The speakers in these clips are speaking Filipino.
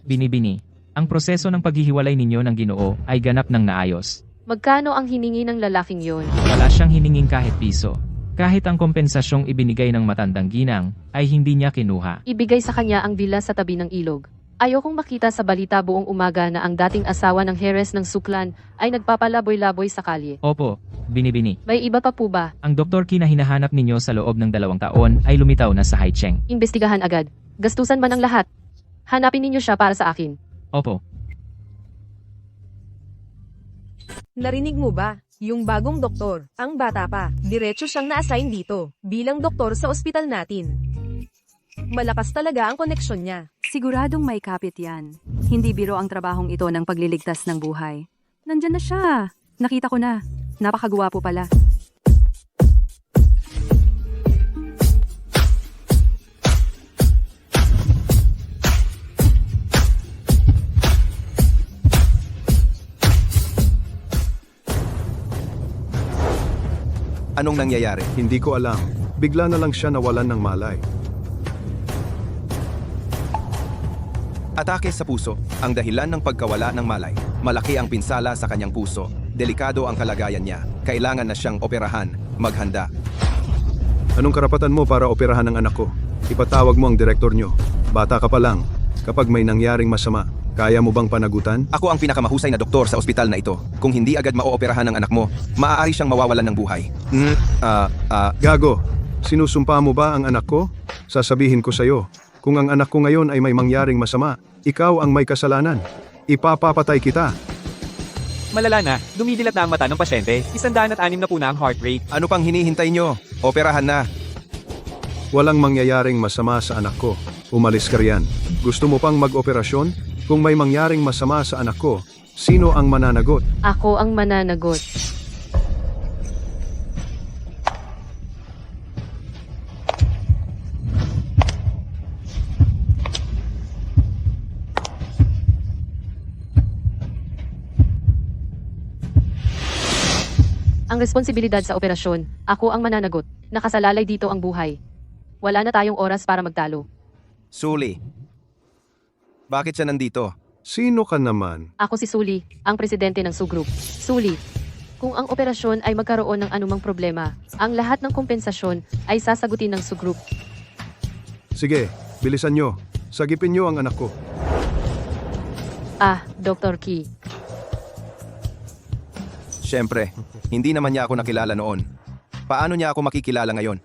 Binibini, ang proseso ng paghihiwalay ninyo ng Ginoo ay ganap ng naayos. Magkano ang hiningi ng lalaking yon? Wala siyang hininging kahit piso. Kahit ang kompensasyong ibinigay ng matandang ginang, ay hindi niya kinuha. Ibigay sa kanya ang villa sa tabi ng ilog. Ayokong makita sa balita buong umaga na ang dating asawa ng Heres ng Suklan ay nagpapalaboy-laboy sa kalye. Opo, Binibini. May iba pa po ba? Ang Dr. Ki na hinahanap ninyo sa loob ng 2 taon ay lumitaw na sa Haicheng. Imbestigahan agad. Gastusan man ang lahat. Hanapin ninyo siya para sa akin. Opo. Narinig mo ba? Yung bagong doktor, ang bata pa, diretso siyang na-assign dito, bilang doktor sa ospital natin. Malakas talaga ang koneksyon niya. Siguradong may kapit yan. Hindi biro ang trabahong ito ng pagliligtas ng buhay. Nandyan na siya. Nakita ko na. Napakagwapo pala. Anong nangyayari? Hindi ko alam. Bigla na lang siya nawalan ng malay. Atake sa puso, ang dahilan ng pagkawala ng malay. Malaki ang pinsala sa kanyang puso. Delikado ang kalagayan niya. Kailangan na siyang operahan. Maghanda. Anong karapatan mo para operahan ng anak ko? Ipatawag mo ang direktor nyo. Bata ka pa lang. Kapag may nangyaring masama, kaya mo bang panagutan? Ako ang pinakamahusay na doktor sa ospital na ito. Kung hindi agad maooperahan ng anak mo, maaari siyang mawawalan ng buhay. Gago, sinusumpa mo ba ang anak ko? Sasabihin ko sa'yo, kung ang anak ko ngayon ay may mangyaring masama, ikaw ang may kasalanan. Ipapapatay kita. Malala na, dumidilat na ang mata ng pasyente. 106 na po na ang heart rate. Ano pang hinihintay nyo? Operahan na. Walang mangyayaring masama sa anak ko. Umalis ka riyan. Gusto mo pang mag-operasyon? Kung may mangyaring masama sa anak ko, sino ang mananagot? Ako ang mananagot. Ang responsibilidad sa operasyon, ako ang mananagot. Nakasalalay dito ang buhay. Wala na tayong oras para magtalo. Suli. Bakit siya nandito? Sino ka naman? Ako si Suli, ang presidente ng Sugroup. Suli, kung ang operasyon ay magkaroon ng anumang problema, ang lahat ng kompensasyon ay sasagutin ng Sugroup. Sige, bilisan nyo. Sagipin nyo ang anak ko. Dr. Ki. Siyempre, hindi naman niya ako nakilala noon. Paano niya ako makikilala ngayon?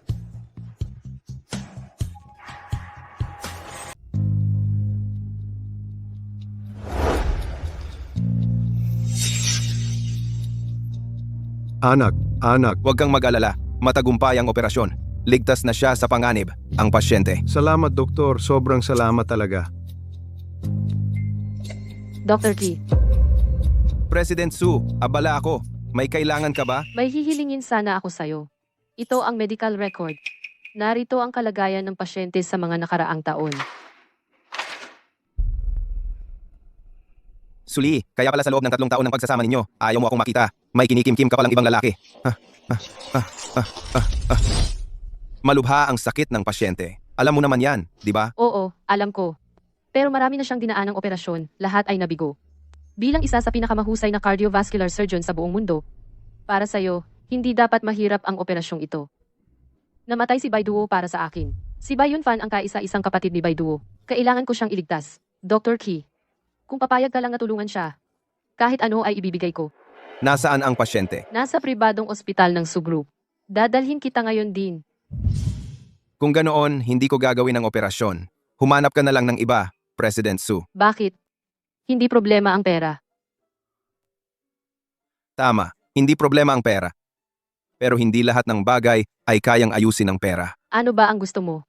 Anak, Huwag kang mag-alala. Matagumpay ang operasyon. Ligtas na siya sa panganib, ang pasyente. salamat doktor. Sobrang salamat talaga. Dr. Ki, President Su, abala ako. May kailangan ka ba? may hihilingin sana ako sa'yo. Ito ang medical record. Narito ang kalagayan ng pasyente sa mga nakaraang taon. Suli, kaya pala sa loob ng 3 taon ng pagsasama ninyo, ayaw mo akong makita. May kinikimkim ka palang ibang lalaki. Malubha ang sakit ng pasyente. Alam mo naman yan, di ba? Oo, alam ko. Pero marami na siyang dinaanang operasyon, lahat ay nabigo. Bilang isa sa pinakamahusay na cardiovascular surgeon sa buong mundo, para sa'yo, hindi dapat mahirap ang operasyong ito. Namatay si Baiduo para sa akin. Si Bai Yunfan ang kaisa-isang kapatid ni Baiduo. Kailangan ko siyang iligtas. Dr. Ki, kung papayag ka lang na tulungan siya, kahit ano ay ibibigay ko. Nasaan ang pasyente? Nasa pribadong ospital ng Sugroup. Dadalhin kita ngayon din. Kung ganoon, hindi ko gagawin ang operasyon. Humanap ka na lang ng iba, President Su. Bakit? Hindi problema ang pera. Tama, hindi problema ang pera. Pero hindi lahat ng bagay ay kayang ayusin ng pera. Ano ba ang gusto mo?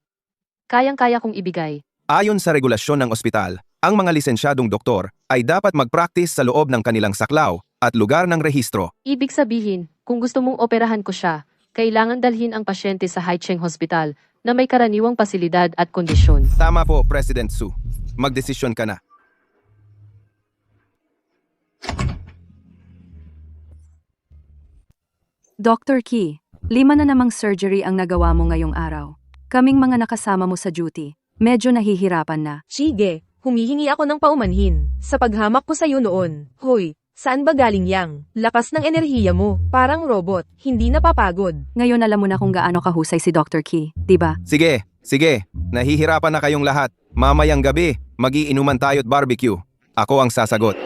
Kayang-kaya kong ibigay. Ayon sa regulasyon ng ospital, ang mga lisensyadong doktor ay dapat mag-practice sa loob ng kanilang saklaw at lugar ng rehistro. Ibig sabihin, kung gusto mong operahan ko siya, kailangan dalhin ang pasyente sa Haicheng Hospital na may karaniwang pasilidad at kondisyon. Tama po, President Su. Magdesisyon ka na. Dr. Ki, 5 na namang surgery ang nagawa mo ngayong araw. Kaming mga nakasama mo sa duty, medyo nahihirapan na. Sige, Humihingi ako ng paumanhin. Sa paghamak ko sa'yo noon. Hoy, saan ba galing yang? Lakas ng enerhiya mo. Parang robot. Hindi napapagod. Ngayon alam mo na kung gaano kahusay si Dr. Key, di ba? Sige, sige. Nahihirapan na kayong lahat. Mamayang gabi, mag-iinuman tayo't barbecue. Ako ang sasagot.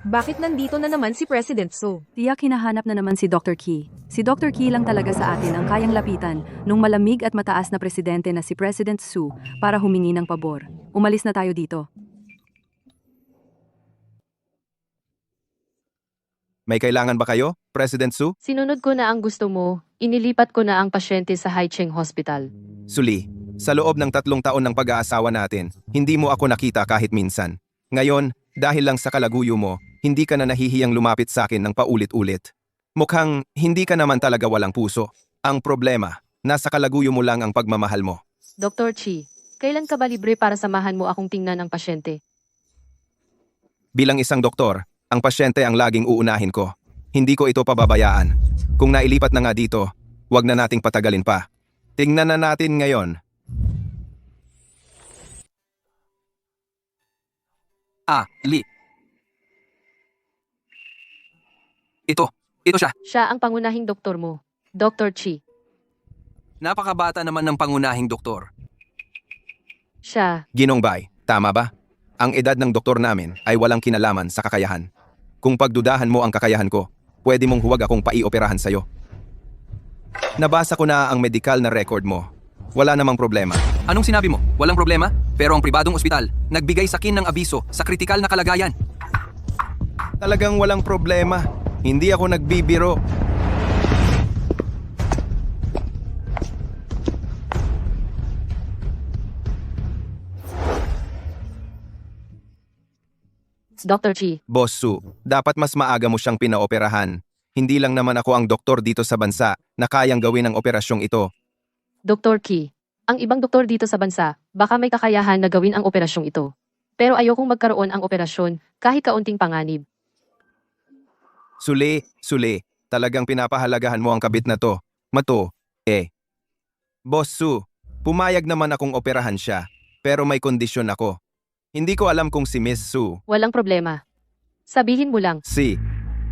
Bakit nandito na naman si President So? Tiyak hinahanap na naman si Dr. Key. Si Dr. Key lang talaga sa atin ang kayang lapitan nung malamig at mataas na presidente na si President Su para humingi ng pabor. Umalis na tayo dito. May kailangan ba kayo, President Su? Sinunod ko na ang gusto mo, inilipat ko na ang pasyente sa Haicheng Hospital. Suli, sa loob ng 3 taon ng pag-aasawa natin, hindi mo ako nakita kahit minsan. Ngayon, dahil lang sa kalaguyo mo, hindi ka na nahihiyang lumapit sa akin ng paulit-ulit. Mukhang hindi ka naman talaga walang puso. Ang problema, nasa kalaguyo mo lang ang pagmamahal mo. Dr. Chi, kailan ka ba libre para samahan mo akong tingnan ang pasyente? Bilang isang doktor, ang pasyente ang laging uunahin ko. Hindi ko ito pababayaan. Kung nailipat na nga dito, wag na nating patagalin pa. Tingnan na natin ngayon. Li. Ito siya. Siya ang pangunahing doktor mo, Dr. Chi. Napakabata naman ng pangunahing doktor. Siya, Ginong Bay, tama ba? Ang edad ng doktor namin ay walang kinalaman sa kakayahan. Kung pagdudahan mo ang kakayahan ko, pwede mong huwag akong paioperahan sa'yo. Nabasa ko na ang medical na record mo. Wala namang problema. Anong sinabi mo? Walang problema? Pero ang pribadong ospital, nagbigay sa akin ng abiso sa kritikal na kalagayan. Talagang walang problema. Hindi ako nagbibiro. Dr. Chi, Boss Su, dapat mas maaga mo siyang pinaoperahan. Hindi lang naman ako ang doktor dito sa bansa na kayang gawin ang operasyong ito. Dr. Ki, ang ibang doktor dito sa bansa, baka may kakayahan na gawin ang operasyong ito. Pero ayokong magkaroon ang operasyon kahit kaunting panganib. Suli, talagang pinapahalagahan mo ang kabit na to. Boss Su, pumayag naman akong operahan siya, pero may kondisyon ako. Hindi ko alam kung si Miss Su, Walang problema. Sabihin mo lang,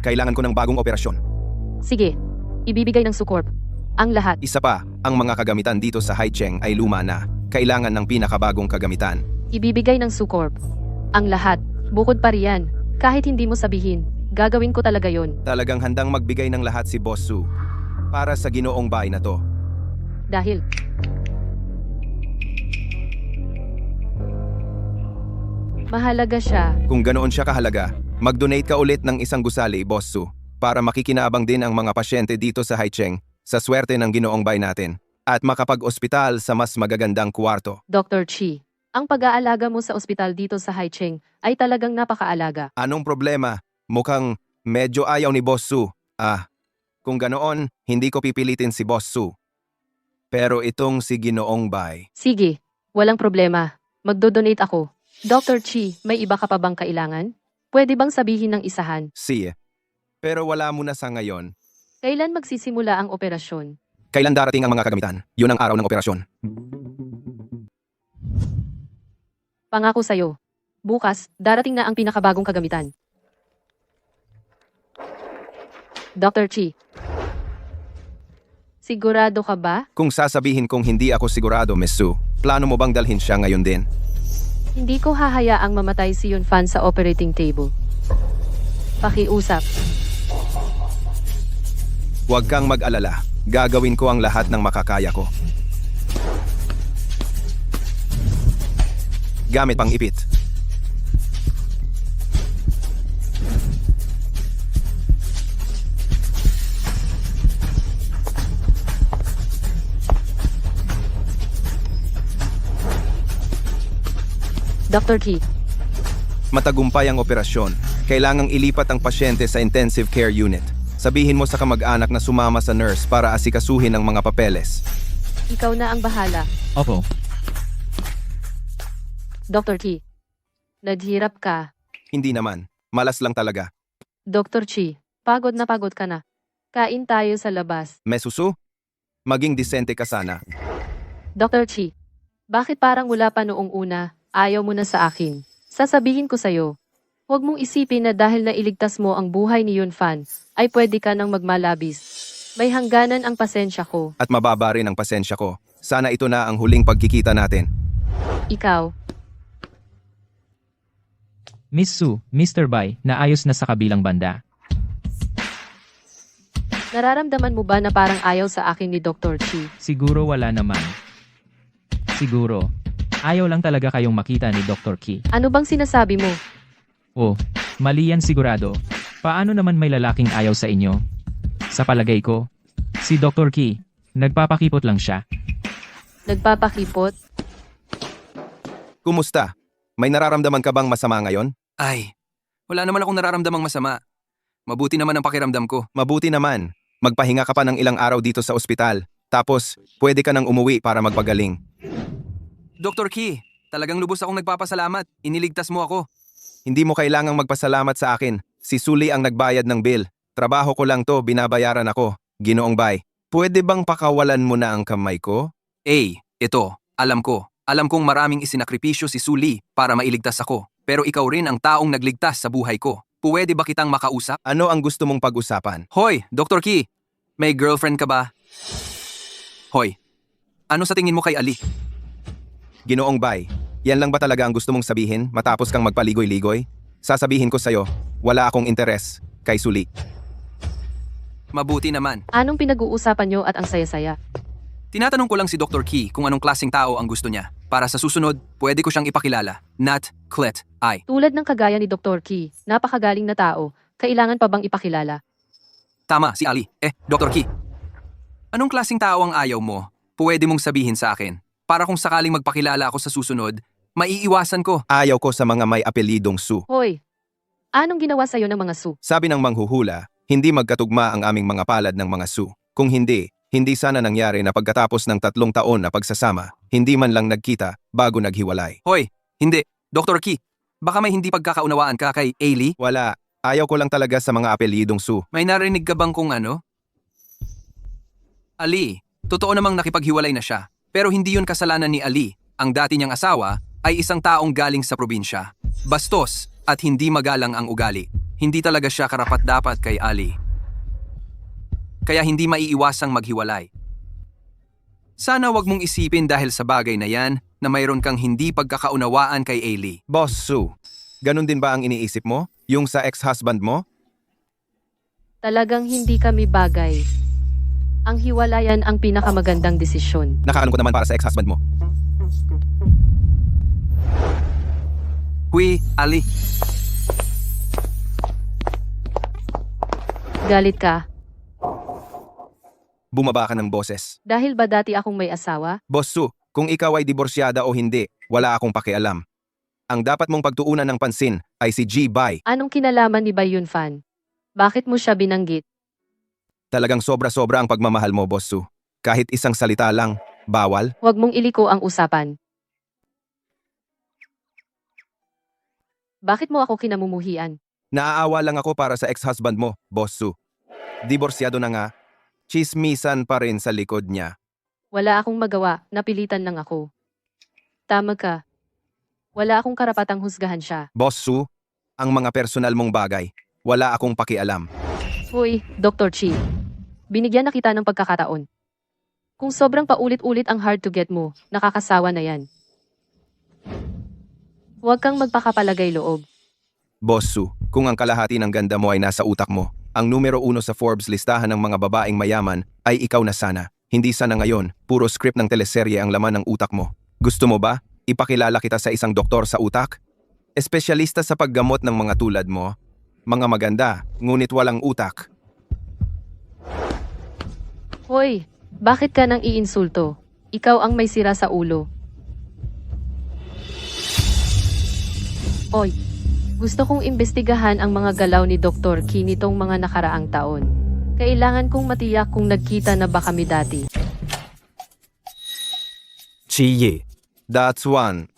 kailangan ko ng bagong operasyon. sige, ibibigay ng Sucorp. Ang lahat. Isa pa, ang mga kagamitan dito sa Haicheng ay luma na. Kailangan ng pinakabagong kagamitan. Ibibigay ng Sucorp. Ang lahat. Bukod pa riyan. Kahit hindi mo sabihin, gagawin ko talaga yon. Talagang handang magbigay ng lahat si Boss Su para sa Ginoong Bay na to. Dahil, mahalaga siya. Kung ganoon siya kahalaga, mag-donate ka ulit ng 1 gusali, Boss Su, para makikinabang din ang mga pasyente dito sa Haicheng sa swerte ng Ginoong Bay natin at makapag-ospital sa mas magagandang kwarto. Dr. Chi, ang pag-aalaga mo sa ospital dito sa Haicheng ay talagang napakaalaga. Anong problema? Mukhang medyo ayaw ni Boss Su. Kung ganoon, hindi ko pipilitin si Boss Su. Pero itong si Ginoong Bay. Sige, walang problema. Magdo-donate ako. Dr. Chi, may iba ka pa bang kailangan? Pwede bang sabihin ng isahan? Pero wala muna sa ngayon. Kailan magsisimula ang operasyon? Kailan darating ang mga kagamitan? Yun ang araw ng operasyon. Pangako sa'yo. Bukas, darating na ang pinakabagong kagamitan. Dr. Chi. Sigurado ka ba? Kung sasabihin kong hindi ako sigurado, Miss Su, plano mo bang dalhin siya ngayon din? Hindi ko hahayaang mamatay si Yunfan sa operating table. Pakiusap. Huwag kang mag-alala. Gagawin ko ang lahat ng makakaya ko. Gamit pang ipit. Dr. Ki, Matagumpay ang operasyon. Kailangang ilipat ang pasyente sa intensive care unit. Sabihin mo sa kamag-anak na sumama sa nurse para asikasuhin ang mga papeles. ikaw na ang bahala. Opo. Dr. Chi, naghirap ka. Hindi naman. Malas lang talaga. Dr. Chi, pagod na pagod ka na. Kain tayo sa labas. Mesusu? Maging disente ka sana. Dr. Chi, bakit parang wala pa noong una, ayaw mo na sa akin? Sasabihin ko sa'yo, huwag mong isipin na dahil nailigtas mo ang buhay ni Yunfan, ay pwede ka nang magmalabis. May hangganan ang pasensya ko. At mababa rin ang pasensya ko. Sana ito na ang huling pagkikita natin. Ikaw, Miss Su, Mr. Bai, naayos na sa kabilang banda. nararamdaman mo ba na parang ayaw sa akin ni Dr. Chi? Siguro wala naman. Siguro. Ayaw lang talaga kayong makita ni Dr. Ki. Ano bang sinasabi mo? Oh, mali yan sigurado. Paano naman may lalaking ayaw sa inyo? Sa palagay ko, si Dr. Ki, nagpapakipot lang siya. Nagpapakipot? Kumusta? May nararamdaman ka bang masama ngayon? Ay, wala naman akong nararamdamang masama. Mabuti naman ang pakiramdam ko. Mabuti naman. Magpahinga ka pa ng ilang araw dito sa ospital. Tapos, pwede ka nang umuwi para magpagaling. Dr. Ki, talagang lubos akong nagpapasalamat. Iniligtas mo ako. Hindi mo kailangang magpasalamat sa akin. Si Suli ang nagbayad ng bill. Trabaho ko lang to, binabayaran ako. Ginoong Bay, pwede bang pakawalan mo na ang kamay ko? Ito, alam ko. Alam kong maraming isinakripisyo si Suli para mailigtas ako. Pero ikaw rin ang taong nagligtas sa buhay ko. Pwede ba kitang makausap? Ano ang gusto mong pag-usapan? Hoy, Dr. Ki, may girlfriend ka ba? Hoy, ano sa tingin mo kay Ali? Ginoong Bay, yan lang ba talaga ang gusto mong sabihin matapos kang magpaligoy-ligoy? Sasabihin ko sa'yo, wala akong interes kay Suli. Mabuti naman. Anong pinag-uusapan nyo at ang saya-saya? Tinatanong ko lang si Dr. Ki kung anong klaseng tao ang gusto niya. Para sa susunod, pwede ko siyang ipakilala. Nat, Clet, I. Tulad ng kagaya ni Dr. Ki, napakagaling na tao, kailangan pa bang ipakilala? Tama, si Ali. Dr. Ki. Anong klaseng tao ang ayaw mo? Pwede mong sabihin sa akin. Para kung sakaling magpakilala ako sa susunod, maiiwasan ko. Ayaw ko sa mga may apelidong Su. Hoy, anong ginawa sa'yo ng mga Su? Sabi ng manghuhula, hindi magkatugma ang aming mga palad ng mga Su. Kung hindi sana nangyari na pagkatapos ng 3 taon na pagsasama, hindi man lang nagkita bago naghiwalay. Hoy, hindi. Dr. Ki, baka may hindi pagkakaunawaan ka kay Ailey? Wala, ayaw ko lang talaga sa mga apelidong Su. May narinig ka bang kung ano? Ali, totoo namang nakipaghiwalay na siya. Pero hindi yun kasalanan ni Ali. Ang dati niyang asawa ay isang taong galing sa probinsya. Bastos at hindi magalang ang ugali. Hindi talaga siya karapat-dapat kay Ali. Kaya hindi maiiwasang maghiwalay. Sana wag mong isipin dahil sa bagay na yan na mayroon kang hindi pagkakaunawaan kay Ailey. Boss Su, ganun din ba ang iniisip mo? Yung sa ex-husband mo? Talagang hindi kami bagay. Ang hiwalayan ang pinakamagandang desisyon. Nakakalungkot naman para sa ex-husband mo. Huy, Ali. Galit ka? Bumaba ka ng boses. Dahil ba dati akong may asawa? Boss Su, kung ikaw ay diborsyada o hindi, wala akong pakialam. Ang dapat mong pagtuunan ng pansin ay si G. Bai. Anong kinalaman ni Bai Yunfan? Bakit mo siya binanggit? Talagang sobra-sobra ang pagmamahal mo, Boss Su. Kahit isang salita lang, bawal. Huwag mong iliko ang usapan. Bakit mo ako kinamumuhian? Naaawa lang ako para sa ex-husband mo, Boss Su. Diborsyado na nga, chismisan pa rin sa likod niya. Wala akong magawa, napilitan lang ako. Tama ka. Wala akong karapatang husgahan siya. Boss Su, ang mga personal mong bagay, wala akong pakialam. Hoy, Dr. Chi. Binigyan na kita ng pagkakataon. Kung sobrang paulit-ulit ang hard to get mo, nakakasawa na yan. Huwag kang magpakapalagay loob. Boss Su, kung ang kalahati ng ganda mo ay nasa utak mo, ang numero 1 sa Forbes listahan ng mga babaeng mayaman ay ikaw na sana. Hindi sana ngayon, puro script ng teleserye ang laman ng utak mo. Gusto mo ba? Ipakilala kita sa isang doktor sa utak? Espesyalista sa paggamot ng mga tulad mo. Mga maganda, ngunit walang utak. Hoy, bakit ka nang iinsulto? Ikaw ang may sira sa ulo. Oy, gusto kong imbestigahan ang mga galaw ni Dr. Ki nitong mga nakaraang taon. Kailangan kong matiyak kung nagkita na ba kami dati. Chiye. That's one.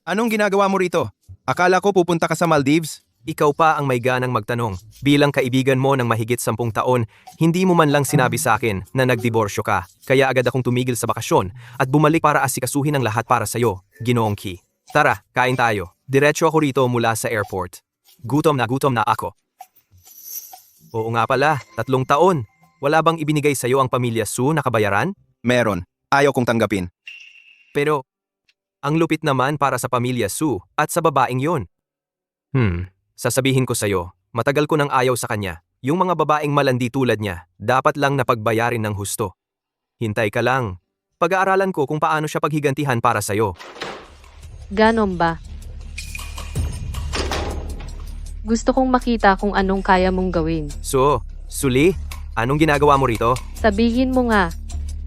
Anong ginagawa mo rito? Akala ko pupunta ka sa Maldives? Ikaw pa ang may ganang magtanong. Bilang kaibigan mo ng mahigit 10 taon, hindi mo man lang sinabi sa akin na nagdiborsyo ka. Kaya agad akong tumigil sa bakasyon at bumalik para asikasuhin ang lahat para sa'yo, Ginoong Key. Tara, kain tayo. Diretso ako rito mula sa airport. Gutom na ako. Oo nga pala, 3 taon. Wala bang ibinigay sa'yo ang pamilya Su na kabayaran? Meron. Ayaw kong tanggapin. Pero, ang lupit naman para sa pamilya Su at sa babaeng yon. Sasabihin ko sa'yo, matagal ko nang ayaw sa kanya. Yung mga babaeng malandi tulad niya, dapat lang napagbayarin ng husto. Hintay ka lang. Pag-aaralan ko kung paano siya paghigantihan para sa'yo. Ganon ba? Gusto kong makita kung anong kaya mong gawin. So, Suli, anong ginagawa mo rito? Sabihin mo nga,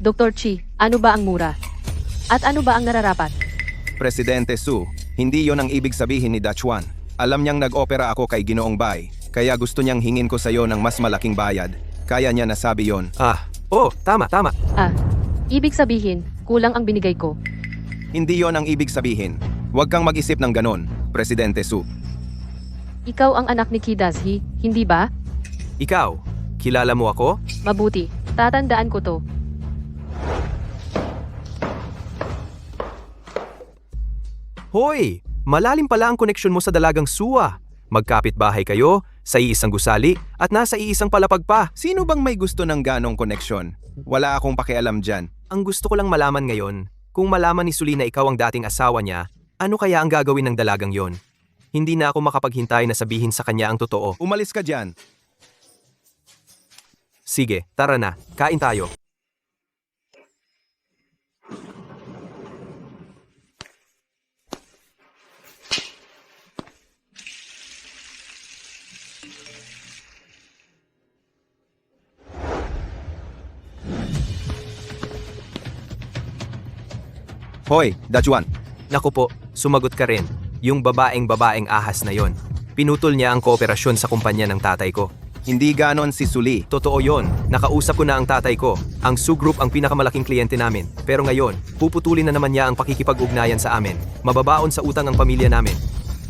Dr. Chi, ano ba ang mura? At ano ba ang nararapat? Presidente Su, hindi yon ang ibig sabihin ni Dachuan. Alam niyang nag-opera ako kay Ginoong Bai, kaya gusto niyang hingin ko sa'yo ng mas malaking bayad. Kaya niya nasabi yon. Tama. Ibig sabihin, kulang ang binigay ko. Hindi yon ang ibig sabihin. Huwag kang mag-isip ng ganon, Presidente Su. Ikaw ang anak ni Ki Das-hee, hindi ba? Ikaw, kilala mo ako? Mabuti, tatandaan ko to. Hoy! Malalim pala ang koneksyon mo sa dalagang Suwa. Magkapit-bahay kayo, sa iisang gusali, at nasa iisang palapag pa. Sino bang may gusto ng ganong koneksyon? Wala akong pakialam dyan. Ang gusto ko lang malaman ngayon, kung malaman ni Suli na ikaw ang dating asawa niya, ano kaya ang gagawin ng dalagang yon? Hindi na ako makapaghintay na sabihin sa kanya ang totoo. Umalis ka dyan. Sige, tara na, kain tayo. Hoy, Dachuan. Naku po, sumagot ka rin. Yung babaeng ahas na yon. Pinutol niya ang kooperasyon sa kumpanya ng tatay ko. Hindi ganon si Suli. Totoo yon. Nakausap ko na ang tatay ko. Ang Su Group ang pinakamalaking kliyente namin. Pero ngayon, puputulin na naman niya ang pakikipag-ugnayan sa amin. Mababaon sa utang ang pamilya namin.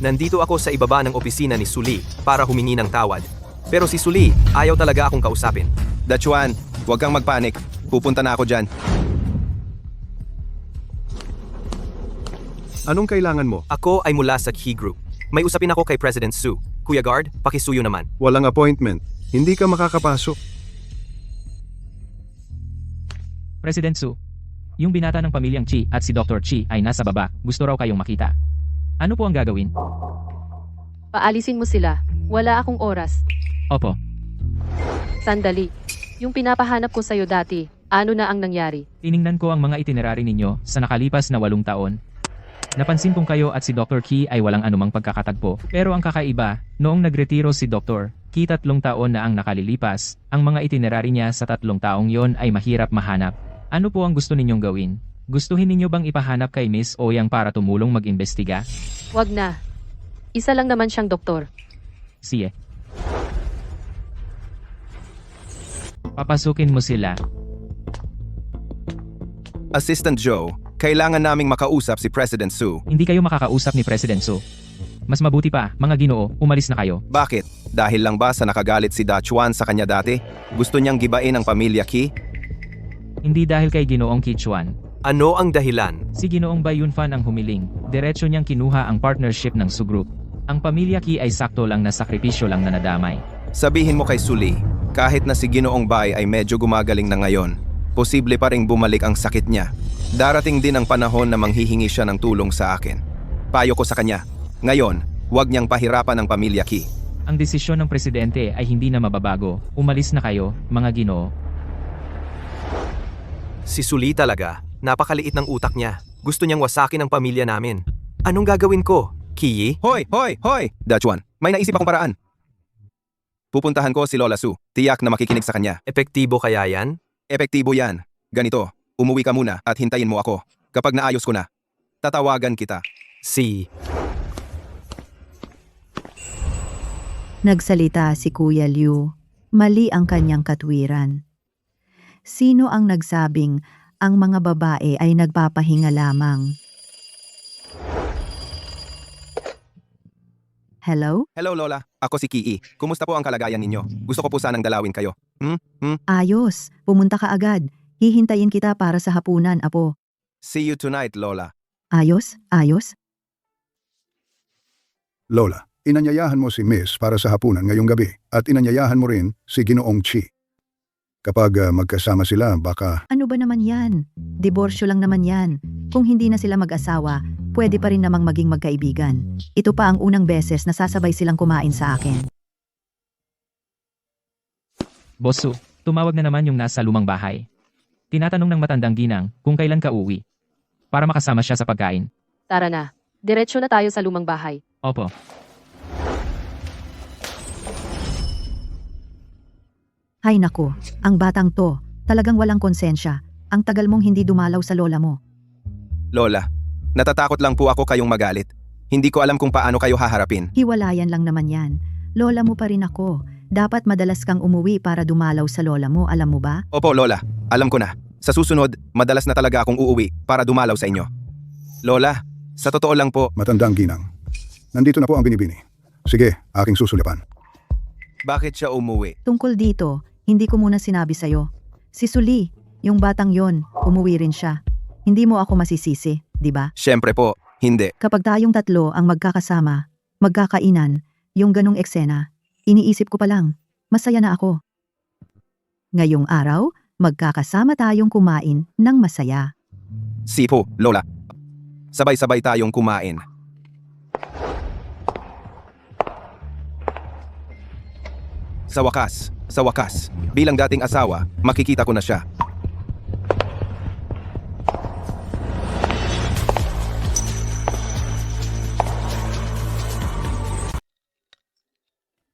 Nandito ako sa ibaba ng opisina ni Suli para humingi ng tawad. Pero si Suli, ayaw talaga akong kausapin. Dachuan, huwag kang magpanik. Pupunta na ako dyan. Anong kailangan mo? Ako ay mula sa Key Group. May usapin ako kay President Su. Kuya Guard, pakisuyo naman. Walang appointment. Hindi ka makakapasok. President Su, yung binata ng pamilyang Chi at si Dr. Chi ay nasa baba. Gusto raw kayong makita. Ano po ang gagawin? Paalisin mo sila. Wala akong oras. Opo. Sandali. Yung pinapahanap ko sa'yo dati, ano na ang nangyari? Tiningnan ko ang mga itinerary ninyo sa nakalipas na 8 taon. Napansin kong kayo at si Dr. Key ay walang anumang pagkakatagpo. Pero ang kakaiba, noong nagretiro si Dr. Key 3 taon na ang nakalilipas, ang mga itinerary niya sa 3 taong yon ay mahirap mahanap. Ano po ang gusto ninyong gawin? Gustuhin ninyo bang ipahanap kay Miss Oyang para tumulong mag-imbestiga? Wag na. Isa lang naman siyang doktor. Sige. Papasukin mo sila. Assistant Joe, kailangan naming makausap si President Su. Hindi kayo makakausap ni President Su. Mas mabuti pa, mga ginoo, umalis na kayo. Bakit? Dahil lang ba sa nakagalit si Dachuan sa kanya dati? Gusto niyang gibain ang pamilya Ki? Hindi dahil kay Ginoong Kichuan. Ano ang dahilan? Si Ginoong Bayunfan ang humiling. Diretso niyang kinuha ang partnership ng Su Group. Ang pamilya Ki ay sakto lang na sakripisyo lang na nadamay. Sabihin mo kay Suli, kahit na si Ginoong Bai ay medyo gumagaling na ngayon, posible pa ring bumalik ang sakit niya. Darating din ang panahon na manghihingi siya ng tulong sa akin. Payo ko sa kanya. Ngayon, huwag niyang pahirapan ang pamilya Ki. Ang desisyon ng presidente ay hindi na mababago. Umalis na kayo, mga ginoo. Si Suli talaga, napakaliit ng utak niya. Gusto niyang wasakin ang pamilya namin. Anong gagawin ko, Kiyi? Hoy! Dachuan, may naisip akong paraan. Pupuntahan ko si Lola Su. Tiyak na makikinig sa kanya. Epektibo kaya yan? Epektibo yan. Ganito, umuwi ka muna at hintayin mo ako. Kapag naayos ko na, tatawagan kita. Nagsalita si Kuya Liu. Mali ang kanyang katwiran. Sino ang nagsabing ang mga babae ay nagpapahinga lamang? Hello? Hello Lola, ako si Kii. Kumusta po ang kalagayan ninyo? Gusto ko po sanang dalawin kayo. Ayos. Pumunta ka agad. Hihintayin kita para sa hapunan, apo. See you tonight, Lola. Ayos? Ayos? Lola, inanyayahan mo si Miss para sa hapunan ngayong gabi at inanyayahan mo rin si Ginoong Chi. Kapag magkasama sila, baka Ano ba naman yan? Diborsyo lang naman yan. Kung hindi na sila mag-asawa, pwede pa rin namang maging magkaibigan. Ito pa ang unang beses na sasabay silang kumain sa akin. Boss Su, tumawag na naman yung nasa lumang bahay. Tinatanong ng matandang ginang kung kailan ka uwi. Para makasama siya sa pagkain. Tara na. Diretso na tayo sa lumang bahay. Opo. Hay nako, ang batang to, talagang walang konsensya. Ang tagal mong hindi dumalaw sa lola mo. Lola, natatakot lang po ako kayong magalit. Hindi ko alam kung paano kayo haharapin. Hiwalayan lang naman yan. Lola mo pa rin ako. Dapat madalas kang umuwi para dumalaw sa lola mo, alam mo ba? Opo, Lola. Alam ko na. Sa susunod, madalas na talaga akong uuwi para dumalaw sa inyo. Lola, sa totoo lang po, matandang ginang. Nandito na po ang binibini. Sige, aking susulipan. bakit siya umuwi? Tungkol dito, hindi ko muna sinabi sa'yo. Si Suli, yung batang yon, umuwi rin siya. Hindi mo ako masisisi, di ba? Siyempre po, hindi. Kapag tayong tatlo ang magkakasama, magkakainan, yung ganong eksena, iniisip ko pa lang, masaya na ako. Ngayong araw, magkakasama tayong kumain ng masaya. Sipo, Lola. Sabay-sabay tayong kumain. Sa wakas, bilang dating asawa, makikita ko na siya.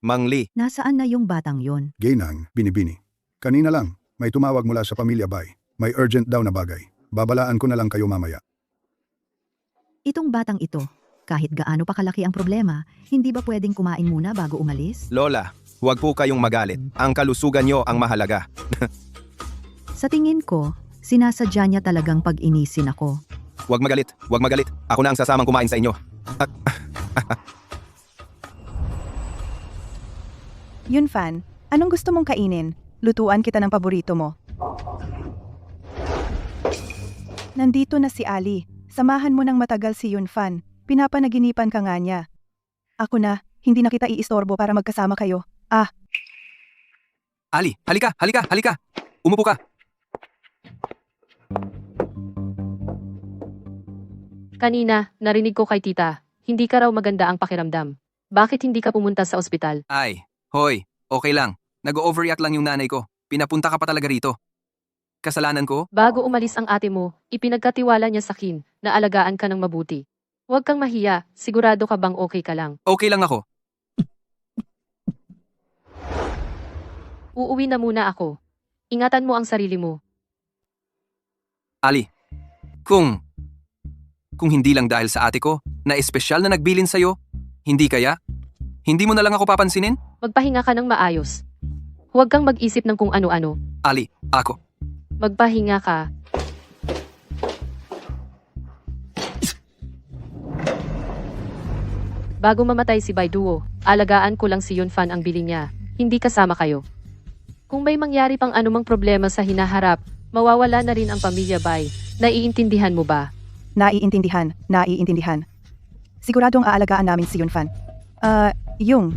Mangli, Nasaan na yung batang yon? Ginang, binibini. Kanina lang, may tumawag mula sa pamilya Bay. May urgent daw na bagay. Babalaan ko na lang kayo mamaya. Itong batang ito, kahit gaano pa kalaki ang problema, hindi ba pwedeng kumain muna bago umalis? Lola, huwag po kayong magalit. Ang kalusugan nyo ang mahalaga. Sa tingin ko, sinasadya niya talagang pag-inisin ako. Huwag magalit, huwag magalit. Ako na ang sasamang kumain sa inyo. Yun, Fan. Anong gusto mong kainin? Lutuan kita ng paborito mo. Nandito na si Ali. Samahan mo ng matagal si Yunfan. Pinapanaginipan ka nga niya. Ako na, hindi na kita iistorbo para magkasama kayo. Ali, halika! Umupo ka! Kanina, narinig ko kay tita, hindi ka raw maganda ang pakiramdam. Bakit hindi ka pumunta sa ospital? Ay, hoy, okay lang. Nag-overreact lang yung nanay ko. Pinapunta ka pa talaga rito. Kasalanan ko? Bago umalis ang ate mo, ipinagkatiwala niya sa akin na alagaan ka ng mabuti. Huwag kang mahiya, sigurado ka bang okay ka lang? Okay lang ako. Uuwi na muna ako. Ingatan mo ang sarili mo. Ali, kung hindi lang dahil sa ate ko, na espesyal na nagbilin sa'yo, hindi kaya? Hindi mo na lang ako papansinin? Magpahinga ka ng maayos. Huwag kang mag-isip ng kung ano-ano. Ali, ako. Magpahinga ka. Bago mamatay si Baiduo, alagaan ko lang si Yunfan ang bili niya. Hindi kasama kayo. Kung may mangyari pang anumang problema sa hinaharap, mawawala na rin ang pamilya Bai. Naiintindihan mo ba? Naiintindihan. Siguradong aalagaan namin si Yunfan. Yung,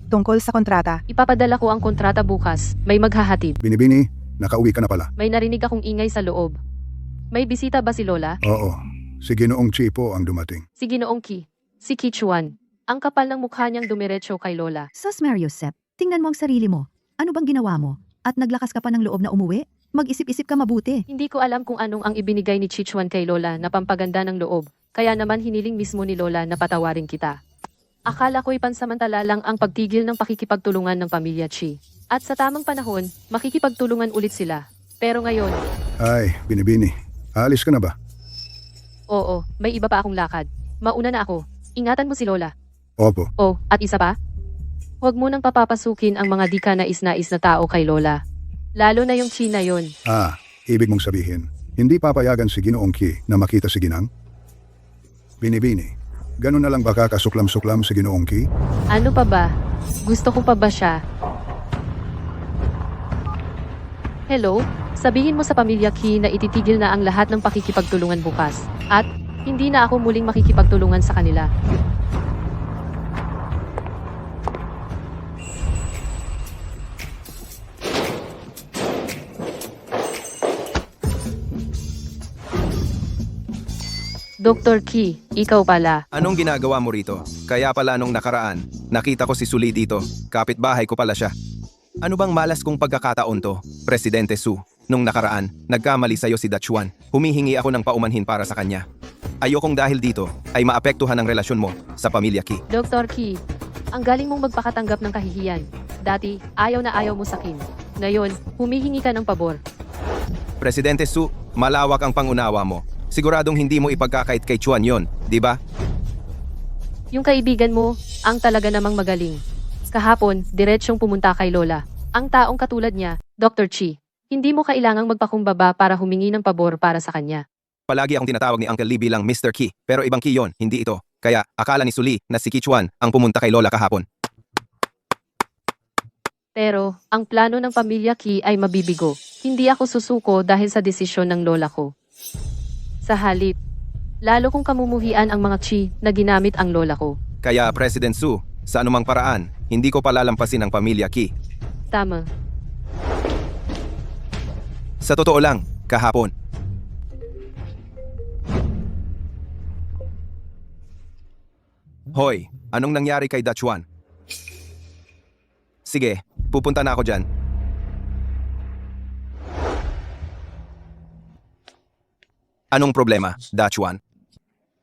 tungkol sa kontrata. Ipapadala ko ang kontrata bukas. May maghahatid. Binibini, nakauwi ka na pala. May narinig akong ingay sa loob. May bisita ba si Lola? Oo, si Ginoong Chi po ang dumating. Si Ginoong Ki. Si Kichuan. Ang kapal ng mukha niyang dumiretso kay Lola. Sus Mariosep, tingnan mo ang sarili mo. Ano bang ginawa mo? At naglakas ka pa ng loob na umuwi? Mag-isip-isip ka mabuti. Hindi ko alam kung anong ang ibinigay ni Kichuan kay Lola na pampaganda ng loob. Kaya naman hiniling mismo ni Lola na patawarin kita. Akala ko'y pansamantala lang ang pagtigil ng pakikipagtulungan ng pamilya Chi. At sa tamang panahon, makikipagtulungan ulit sila. Pero ngayon, Ay, binibini. Aalis ka na ba? oo, may iba pa akong lakad. Mauna na ako. Ingatan mo si Lola. Opo. Oh, at isa pa? Huwag mo nang papapasukin ang mga di ka nais-nais na tao kay Lola. Lalo na yung Chi na yon. Ibig mong sabihin, hindi papayagan si Ginoong Ki na makita si Ginang? Binibini, Ganun na lang ba kakasuklam-suklam sa Ginoong Ki? Ano pa ba? Gusto ko pa ba siya? Hello? Sabihin mo sa pamilya Ki na ititigil na ang lahat ng pakikipagtulungan bukas. At, hindi na ako muling makikipagtulungan sa kanila. Dr. Ki, ikaw pala. Anong ginagawa mo rito? Kaya pala nung nakaraan, nakita ko si Suli dito. Kapitbahay ko pala siya. Ano bang malas kong pagkakataon to? Presidente Su, nung nakaraan, nagkamali sa'yo si Dachuan. Humihingi ako ng paumanhin para sa kanya. Ayokong dahil dito ay maapektuhan ang relasyon mo sa pamilya Ki. Dr. Ki, ang galing mong magpakatanggap ng kahihiyan. Dati, ayaw na ayaw mo sa akin. Ngayon, humihingi ka ng pabor. Presidente Su, malawak ang pangunawa mo. Siguradong hindi mo ipagkakait kay Chuan yon, di ba? Yung kaibigan mo, ang talaga namang magaling. Kahapon, diretsyong pumunta kay Lola. Ang taong katulad niya, Dr. Chi, hindi mo kailangang magpakumbaba para humingi ng pabor para sa kanya. Palagi akong tinatawag ni Uncle Lee bilang Mr. Ki, pero ibang Ki yon, hindi ito. Kaya, akala ni Suli na si Ki Chuan ang pumunta kay Lola kahapon. Pero, ang plano ng pamilya Ki ay mabibigo. Hindi ako susuko dahil sa desisyon ng lola ko. Sa halip, lalo kong kamumuhian ang mga Chi na ginamit ang lola ko. Kaya, President Su, sa anumang paraan, hindi ko palalampasin ang pamilya Ki. Tama. Sa totoo lang, kahapon. Hoy, anong nangyari kay Dachuan? Sige, pupunta na ako dyan. Anong problema, Dachuan?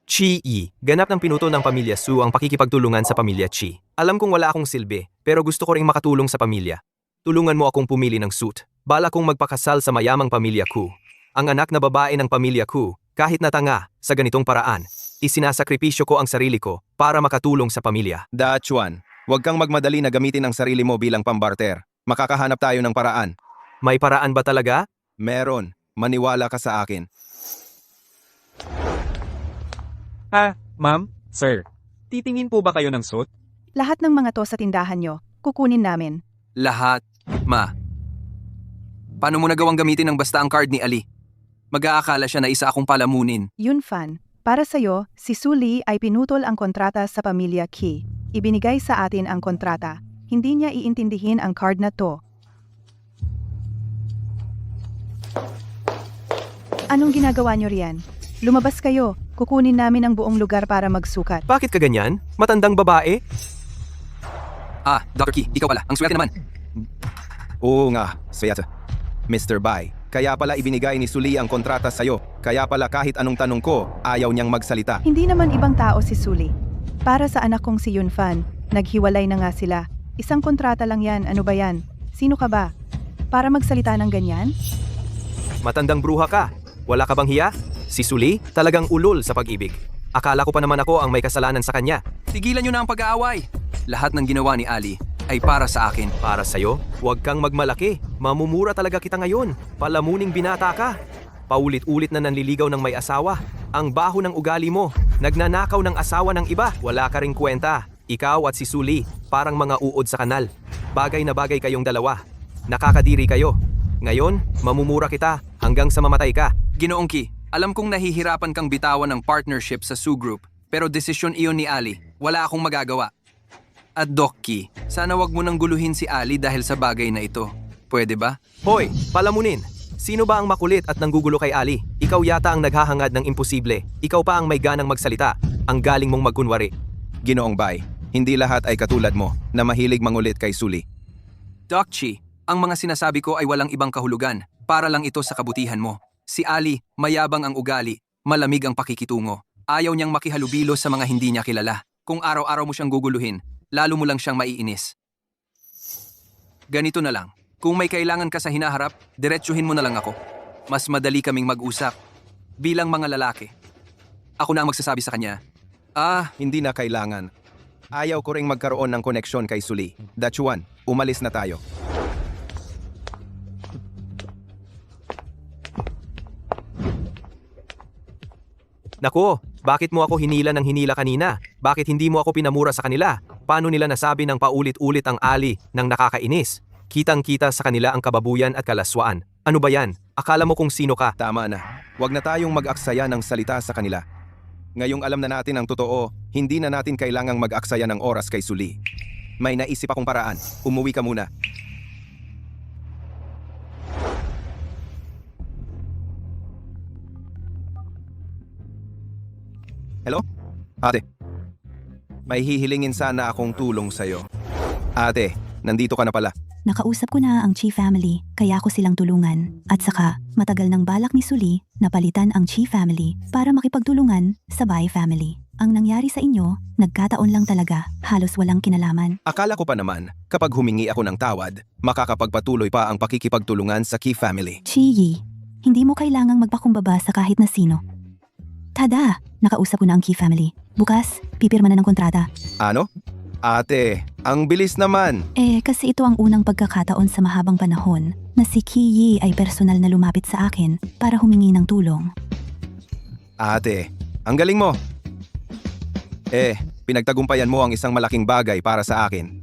Chi-i, ganap ng pinuto ng pamilya Su ang pakikipagtulungan sa pamilya Chi. Alam kong wala akong silbi, pero gusto ko ring makatulong sa pamilya. Tulungan mo akong pumili ng suit. Bala kong magpakasal sa mayamang pamilya Ku. Ang anak na babae ng pamilya Ku, kahit na tanga, sa ganitong paraan. Isinasakripisyo ko ang sarili ko para makatulong sa pamilya. Dachuan, huwag kang magmadali na gamitin ang sarili mo bilang pambarter. Makakahanap tayo ng paraan. May paraan ba talaga? Meron. Maniwala ka sa akin. Ma'am? Sir? Titingin po ba kayo ng suit? Lahat ng mga to sa tindahan nyo, kukunin namin. Lahat, ma. Paano mo nagawang gamitin ng basta ang card ni Ali? Mag-aakala siya na isa akong palamunin. Yunfan, para sa'yo, si Suli ay pinutol ang kontrata sa pamilya Ki. Ibinigay sa atin ang kontrata. Hindi niya iintindihin ang card na to. Anong ginagawa nyo riyan? Lumabas kayo. Kukunin namin ang buong lugar para magsukat. Bakit ka ganyan? Matandang babae? Dr. Ki, ikaw pala. Ang swerte naman. Oo nga, Sveta. Mr. Bai, kaya pala ibinigay ni Suli ang kontrata sa'yo. Kaya pala kahit anong tanong ko, ayaw niyang magsalita. Hindi naman ibang tao si Suli. Para sa anak kong si Yunfan, naghiwalay na nga sila. Isang kontrata lang yan, ano ba yan? Sino ka ba? Para magsalita ng ganyan? Matandang bruha ka. Wala ka bang hiya? Si Suli, talagang ulol sa pag-ibig. Akala ko pa naman ako ang may kasalanan sa kanya. Tigilan niyo na ang pag-aaway. Lahat ng ginawa ni Ali ay para sa akin. Para sa'yo, huwag kang magmalaki. Mamumura talaga kita ngayon. Palamuning binata ka. Paulit-ulit na nanliligaw ng may asawa. Ang baho ng ugali mo. Nagnanakaw ng asawa ng iba. Wala ka ring kwenta. Ikaw at si Suli, parang mga uod sa kanal. Bagay na bagay kayong dalawa. Nakakadiri kayo. Ngayon, mamumura kita hanggang sa mamatay ka. Ginoong Ki, alam kong nahihirapan kang bitawan ng partnership sa Su Group, pero desisyon iyon ni Ali. Wala akong magagawa. At Doc Ki, sana wag mo nang guluhin si Ali dahil sa bagay na ito. Pwede ba? Hoy, palamunin! Sino ba ang makulit at nanggugulo kay Ali? Ikaw yata ang naghahangad ng imposible. Ikaw pa ang may ganang magsalita. Ang galing mong magkunwari. Ginoong Bai, hindi lahat ay katulad mo na mahilig mangulit kay Suli. Doc Chi, ang mga sinasabi ko ay walang ibang kahulugan. Para lang ito sa kabutihan mo. Si Ali, mayabang ang ugali, malamig ang pakikitungo. Ayaw niyang makihalubilo sa mga hindi niya kilala. Kung araw-araw mo siyang guguluhin, lalo mo lang siyang maiinis. Ganito na lang. Kung may kailangan ka sa hinaharap, diretsuhin mo na lang ako. Mas madali kaming mag-usap. Bilang mga lalaki. Ako na ang magsasabi sa kanya. Hindi na kailangan. Ayaw ko ring magkaroon ng koneksyon kay Suli. Dachuan, umalis na tayo. Nako, bakit mo ako hinila ng hinila kanina? Bakit hindi mo ako pinamura sa kanila? Paano nila nasabi ng paulit-ulit ang Ali ng nakakainis? Kitang-kita sa kanila ang kababuyan at kalaswaan. Ano ba yan? Akala mo kung sino ka? Tama na. Huwag na tayong mag-aksaya ng salita sa kanila. Ngayong alam na natin ang totoo, hindi na natin kailangang mag-aksaya ng oras kay Suli. May naisip akong paraan. Umuwi ka muna. Hello? Ate. May hihilingin sana akong tulong sa'yo. Ate, nandito ka na pala. Nakausap ko na ang Chi family, kaya ako silang tulungan. At saka, matagal ng balak ni Suli na palitan ang Chi family para makipagtulungan sa Bai family. Ang nangyari sa inyo, nagkataon lang talaga, halos walang kinalaman. Akala ko pa naman, kapag humingi ako ng tawad, makakapagpatuloy pa ang pakikipagtulungan sa Key family. Chi Yi, hindi mo kailangang magpakumbaba sa kahit na sino. Tada! Nakausap ko na ang Key family. Bukas, pipirma na ng kontrata. Ano? Ate, ang bilis naman. Kasi ito ang unang pagkakataon sa mahabang panahon na si Ki Yi ay personal na lumapit sa akin para humingi ng tulong. Ate, ang galing mo. Pinagtagumpayan mo ang isang malaking bagay para sa akin.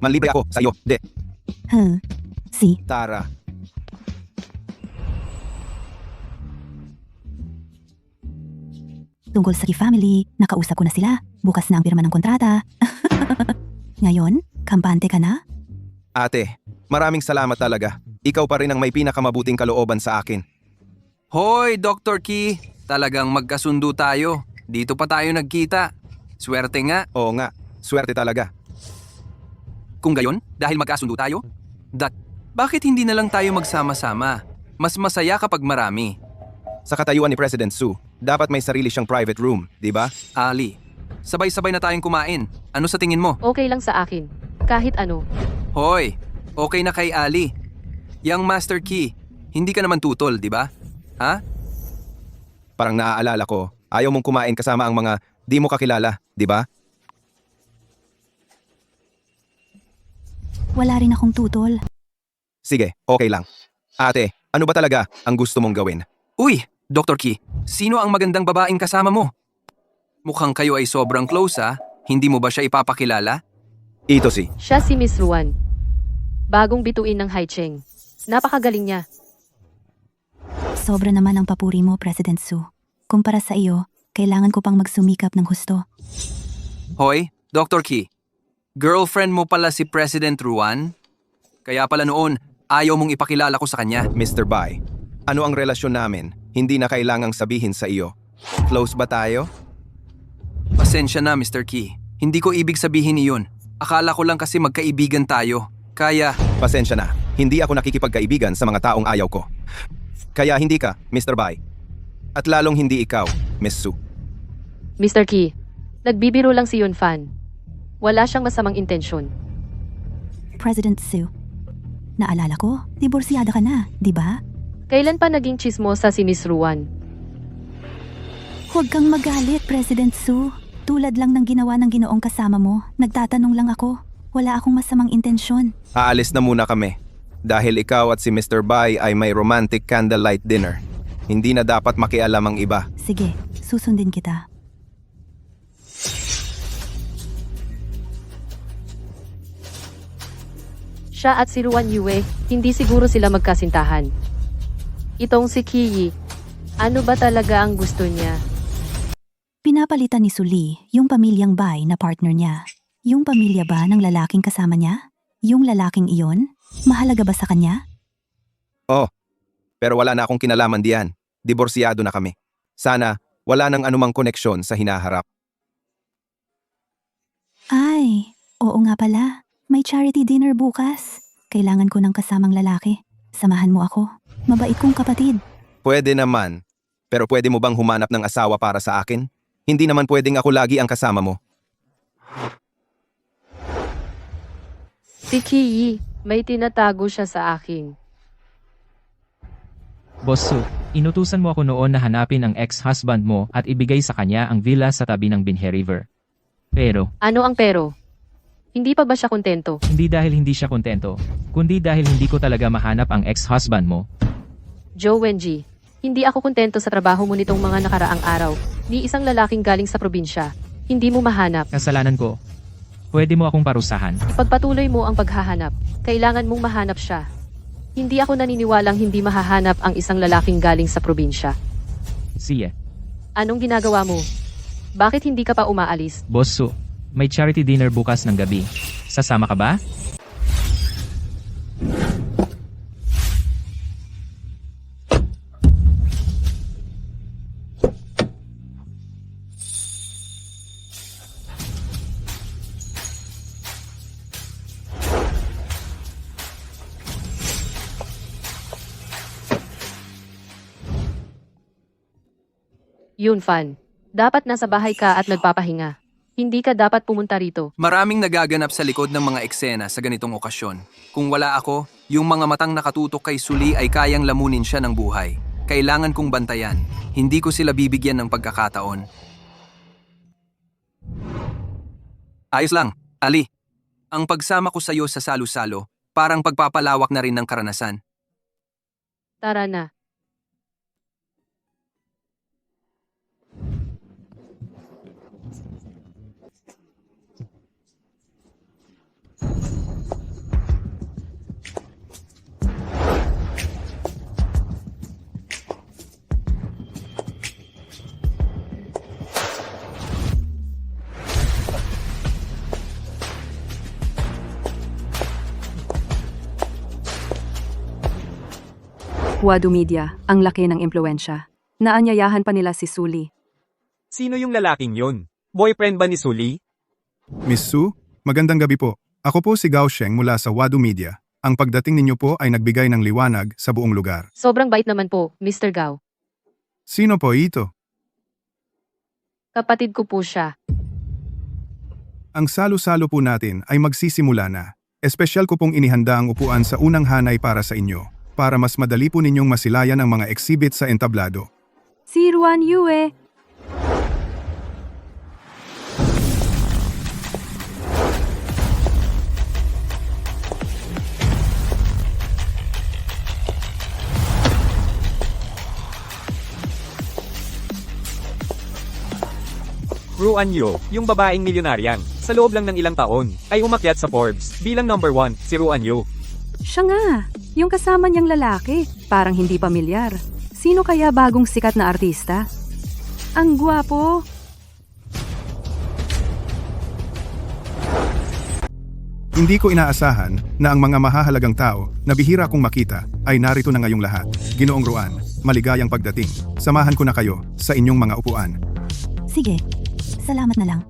Manlibre ako sa iyo, de. Si Tara. Tungkol sa Ki family, nakausap ko na sila. Bukas na ang pirma ng kontrata. Ngayon, kampante ka na? Ate, maraming salamat talaga. Ikaw pa rin ang may pinakamabuting kalooban sa akin. Hoy, Dr. Key! Talagang magkasundo tayo. Dito pa tayo nagkita. Swerte nga. Oo nga, swerte talaga. Kung gayon, dahil magkasundo tayo, bakit hindi na lang tayo magsama-sama? Mas masaya kapag marami. Sa katayuan ni President Su, dapat may sarili siyang private room, di ba? Ali, sabay-sabay na tayong kumain. Ano sa tingin mo? Okay lang sa akin. Kahit ano. Hoy, okay na kay Ali. Yang Master Key, hindi ka naman tutol, di ba? Ha? Parang naaalala ko, ayaw mong kumain kasama ang mga di mo kakilala, di ba? Wala rin akong tutol. Sige, okay lang. Ate, ano ba talaga ang gusto mong gawin? Uy, Dr. Key, sino ang magandang babaeng kasama mo? Mukhang kayo ay sobrang close ha? Hindi mo ba siya ipapakilala? Ito si. Siya si Miss Ruan. Bagong bituin ng Haicheng. Napakagaling niya. Sobra naman ang papuri mo, President Su. Kumpara sa iyo, kailangan ko pang magsumikap ng husto. Hoy, Dr. Key, girlfriend mo pala si President Ruan? Kaya pala noon, ayaw mong ipakilala ko sa kanya. Mr. Bai, ano ang relasyon namin? Hindi na kailangang sabihin sa iyo. Close ba tayo? Pasensya na, Mr. Key. Hindi ko ibig sabihin iyon. Akala ko lang kasi magkaibigan tayo. Kaya... Pasensya na. Hindi ako nakikipagkaibigan sa mga taong ayaw ko. Kaya hindi ka, Mr. Bai. At lalong hindi ikaw, Miss Su. Mr. Key, nagbibiro lang si Yun Fan. Wala siyang masamang intensyon. President Su, naalala ko, diborsyada ka na, di ba? Kailan pa naging chismosa si Miss Ruan? Huwag kang magalit, President Su. Tulad lang ng ginawa ng ginoong kasama mo, nagtatanong lang ako. Wala akong masamang intensyon. Aalis na muna kami. Dahil ikaw at si Mr. Bai ay may romantic candlelight dinner. Hindi na dapat makialam ang iba. Sige, susundin kita. Siya at si Ruan Yue, hindi siguro sila magkasintahan. Itong si Kiyi, ano ba talaga ang gusto niya? Pinapalitan ni Suli yung pamilyang Bai na partner niya. Yung pamilya ba ng lalaking kasama niya? Yung lalaking iyon? Mahalaga ba sa kanya? Oh, pero wala na akong kinalaman diyan. Diborsyado na kami. Sana, wala nang anumang koneksyon sa hinaharap. Ay, oo nga pala. May charity dinner bukas. Kailangan ko ng kasamang lalaki. Samahan mo ako. Mabait kong kapatid. Pwede naman. Pero pwede mo bang humanap ng asawa para sa akin? Hindi naman pwedeng ako lagi ang kasama mo. Si Kiyi, may tinatago siya sa akin. Boss Su, inutusan mo ako noon na hanapin ang ex-husband mo at ibigay sa kanya ang villa sa tabi ng Binhe River. Pero, Ano ang pero? Hindi pa ba siya kontento? hindi dahil hindi siya kontento, kundi dahil hindi ko talaga mahanap ang ex-husband mo. Joe Wenji, hindi ako kontento sa trabaho mo nitong mga nakaraang araw. Ni isang lalaking galing sa probinsya. Hindi mo mahanap. Kasalanan ko. Pwede mo akong parusahan. Ipagpatuloy mo ang paghahanap. Kailangan mong mahanap siya. Hindi ako naniniwalang hindi mahahanap ang isang lalaking galing sa probinsya. Sige. Anong ginagawa mo? Bakit hindi ka pa umaalis? Boss Su, may charity dinner bukas ng gabi. Sasama ka ba? Yun, Fan. Dapat nasa bahay ka at nagpapahinga. Hindi ka dapat pumunta rito. Maraming nagaganap sa likod ng mga eksena sa ganitong okasyon. Kung wala ako, yung mga matang nakatutok kay Suli ay kayang lamunin siya ng buhay. Kailangan kong bantayan. Hindi ko sila bibigyan ng pagkakataon. Ayos lang, Ali. Ang pagsama ko sa iyo sa salo-salo, parang pagpapalawak na rin ng karanasan. Tara na. Wadu Media, ang laki ng impluensya. Naanyayahan pa nila si Suli. Sino yung lalaking yun? Boyfriend ba ni Suli? Miss Su, magandang gabi po. Ako po si Gao Sheng mula sa Wadu Media. Ang pagdating ninyo po ay nagbigay ng liwanag sa buong lugar. Sobrang bait naman po, Mr. Gao. Sino po ito? Kapatid ko po siya. Ang salo-salo po natin ay magsisimula na. Espesyal ko pong inihanda ang upuan sa unang hanay para sa inyo, para mas madali po ninyong masilayan ang mga exhibit sa entablado. Si Ruan Yue. Ruan Yu, yung babaeng milyonaryan, sa loob lang ng ilang taon, ay umakyat sa Forbes bilang number 1 si Ruan Yu. Siya nga, yung kasama niyang lalaki, parang hindi pamilyar. Sino kaya bagong sikat na artista? Ang gwapo. Hindi ko inaasahan na ang mga mahahalagang tao na bihira kong makita ay narito na ngayong lahat. Ginoong Ruan, maligayang pagdating. Samahan ko na kayo sa inyong mga upuan. Sige, salamat na lang.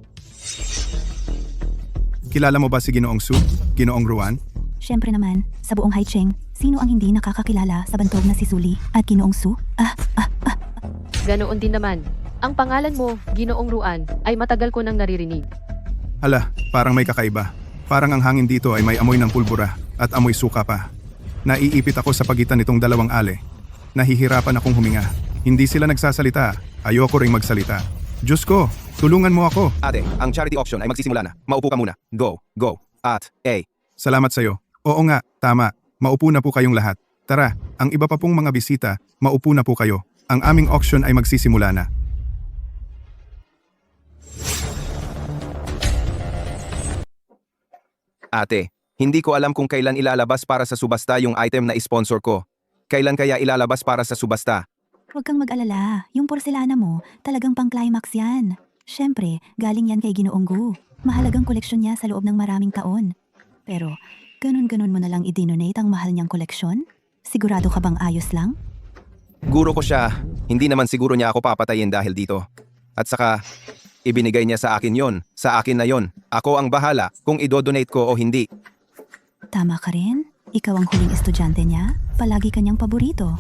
Kilala mo ba si Ginoong Su, Ginoong Ruan? Siyempre naman, sa buong Haicheng, sino ang hindi nakakakilala sa bantog na si Suli at Ginoong Su? Ganoon din naman. Ang pangalan mo, Ginoong Ruan, ay matagal ko nang naririnig. Hala, parang may kakaiba. Parang ang hangin dito ay may amoy ng pulbura at amoy suka pa. Naiipit ako sa pagitan nitong dalawang ale. Nahihirapan akong huminga. Hindi sila nagsasalita. Ayoko ring magsalita. Diyos ko, tulungan mo ako. Ate, ang charity auction ay magsisimula na. Maupo ka muna. Go, go. At, A. Salamat sa'yo. Oo nga, tama. Maupo na po kayong lahat. Tara, ang iba pa pong mga bisita, maupo na po kayo. Ang aming auction ay magsisimula na. Ate, hindi ko alam kung kailan ilalabas para sa subasta yung item na sponsor ko. Kailan kaya ilalabas para sa subasta? Huwag kang mag-alala, yung porselana mo, talagang pang-climax yan. Siyempre, galing yan kay Ginoong Gu. Mahalagang koleksyon niya sa loob ng maraming taon. Pero, ganun-ganun mo na lang i-donate ang mahal niyang koleksyon? Sigurado ka bang ayos lang? Guro ko siya. Hindi naman siguro niya ako papatayin dahil dito. At saka, ibinigay niya sa akin yon. Sa akin na yon. Ako ang bahala kung idodonate ko o hindi. Tama ka rin. Ikaw ang huling estudyante niya. Palagi kanyang paborito.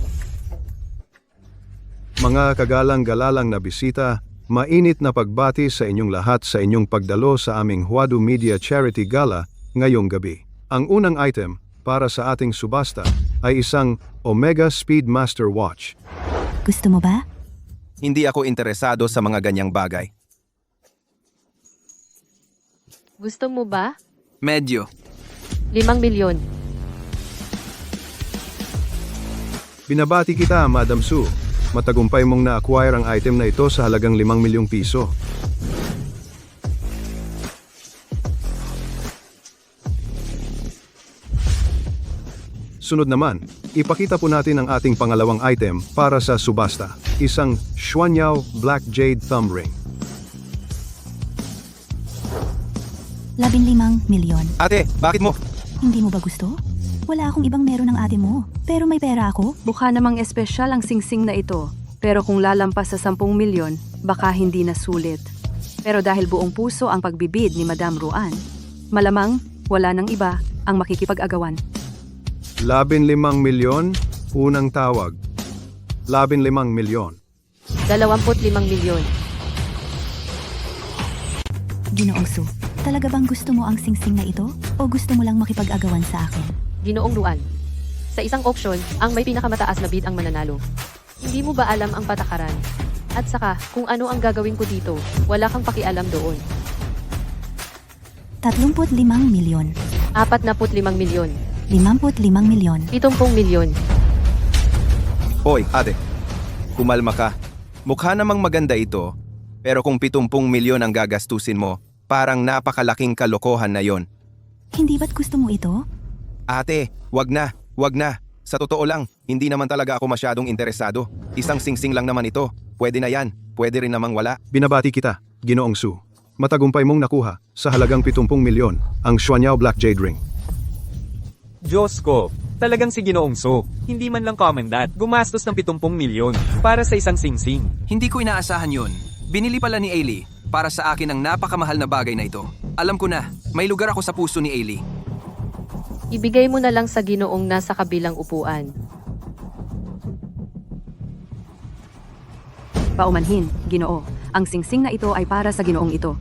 Mga kagalang-galalang na bisita, mainit na pagbati sa inyong lahat sa inyong pagdalo sa aming Wadu Media Charity Gala ngayong gabi. Ang unang item para sa ating subasta ay isang Omega Speedmaster Watch. Gusto mo ba? Hindi ako interesado sa mga ganyang bagay. Gusto mo ba? Medyo. 5 milyon. Binabati kita, Madam Su. Matagumpay mong na-acquire ang item na ito sa halagang 5 milyong piso. Sunod naman, ipakita po natin ang ating pangalawang item para sa subasta, isang Xuanyao Black Jade Thumb Ring. 15 milyon. Ate, bakit mo? Hindi mo ba gusto? Wala akong ibang meron ng ate mo. Pero may pera ako. Mukha namang espesyal ang singsing na ito. Pero kung lalampas sa 10 milyon, baka hindi na sulit. Pero dahil buong puso ang pagbibid ni Madam Ruan, malamang wala nang iba ang makikipag-agawan. 15 milyon, unang tawag. 15 milyon. 25 milyon. Ginoong Su, talaga bang gusto mo ang singsing na ito? O gusto mo lang makipag-agawan sa akin? Ginoong Ruan. Sa isang auction, ang may pinakamataas na bid ang mananalo. Hindi mo ba alam ang patakaran? At saka, kung ano ang gagawin ko dito, wala kang pakialam doon. 35 milyon. 45 milyon. 55 milyon. 70 milyon. Hoy, ate. Kumalma ka. Mukha namang maganda ito, pero kung 70 milyon ang gagastusin mo, parang napakalaking kalokohan na yon. Hindi ba't gusto mo ito? Ate, wag na, wag na. Sa totoo lang, hindi naman talaga ako masyadong interesado. Isang singsing lang naman ito. Pwede na yan, pwede rin namang wala. Binabati kita, Ginoong Su. Matagumpay mong nakuha sa halagang 70 milyon ang Xuanyao Black Jade Ring. Diyos ko, talagang si Ginoong So, hindi man lang komendant, gumastos ng 70 milyon para sa isang singsing. Hindi ko inaasahan yun. Binili pala ni Ailey para sa akin ang napakamahal na bagay na ito. Alam ko na, may lugar ako sa puso ni Ailey. Ibigay mo na lang sa Ginoong nasa kabilang upuan. Paumanhin, Ginoo. Ang singsing na ito ay para sa Ginoong ito.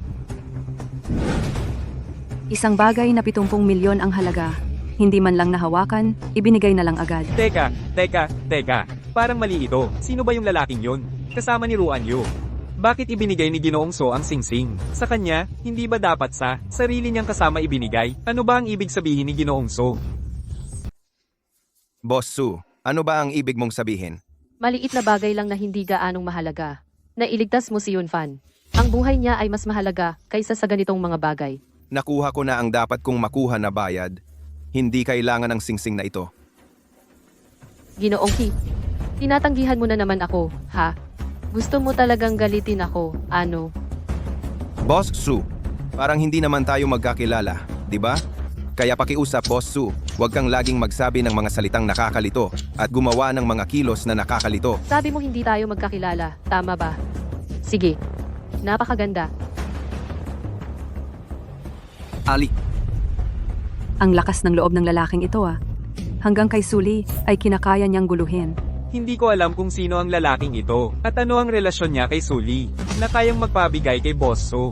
Isang bagay na 70 milyon ang halaga. Hindi man lang nahawakan, ibinigay na lang agad. Teka. Parang mali ito. Sino ba yung lalaking yun? Kasama ni Ruan Yu. Bakit ibinigay ni Ginoong So ang singsing? Sa kanya, hindi ba dapat sa sarili niyang kasama ibinigay? Ano ba ang ibig sabihin ni Ginoong So? Boss Su, ano ba ang ibig mong sabihin? Maliit na bagay lang na hindi gaanong mahalaga. Nailigtas mo si Yunfan. Ang buhay niya ay mas mahalaga kaysa sa ganitong mga bagay. Nakuha ko na ang dapat kong makuha na bayad. Hindi kailangan ng singsing na ito. Ginoong Ki, tinatanggihan mo na naman ako, ha? Gusto mo talagang galitin ako, ano? Boss Su, parang hindi naman tayo magkakilala, di ba? Kaya pakiusap, Boss Su, huwag kang laging magsabi ng mga salitang nakakalito at gumawa ng mga kilos na nakakalito. Sabi mo hindi tayo magkakilala, tama ba? Sige, napakaganda. Ali, Ang lakas ng loob ng lalaking ito Hanggang kay Suli ay kinakaya niyang guluhin. Hindi ko alam kung sino ang lalaking ito at ano ang relasyon niya kay Suli na kayang magpabigay kay Boss So.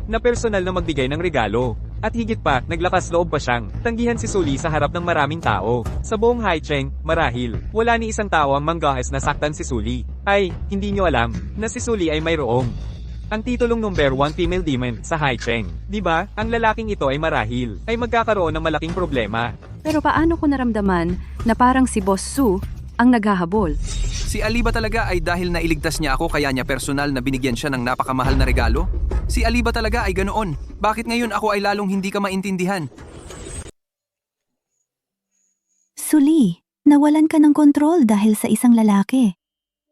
Na personal na magbigay ng regalo. At higit pa, naglakas loob pa siyang tanggihan si Suli sa harap ng maraming tao. Sa buong Haicheng, marahil, wala ni isang tao ang manggahas na saktan si Suli. Ay, hindi niyo alam na si Suli ay mayroong ang titulong number 1 female demon sa Haicheng. Diba? Ang lalaking ito ay marahil ay magkakaroon ng malaking problema. Pero paano ko naramdaman na parang si Boss Su ang naghahabol? si Ali ba talaga ay dahil nailigtas niya ako kaya niya personal na binigyan siya ng napakamahal na regalo? Si Ali ba talaga ay ganoon? Bakit ngayon ako ay lalong hindi ka maintindihan? Suli, nawalan ka ng kontrol dahil sa isang lalaki.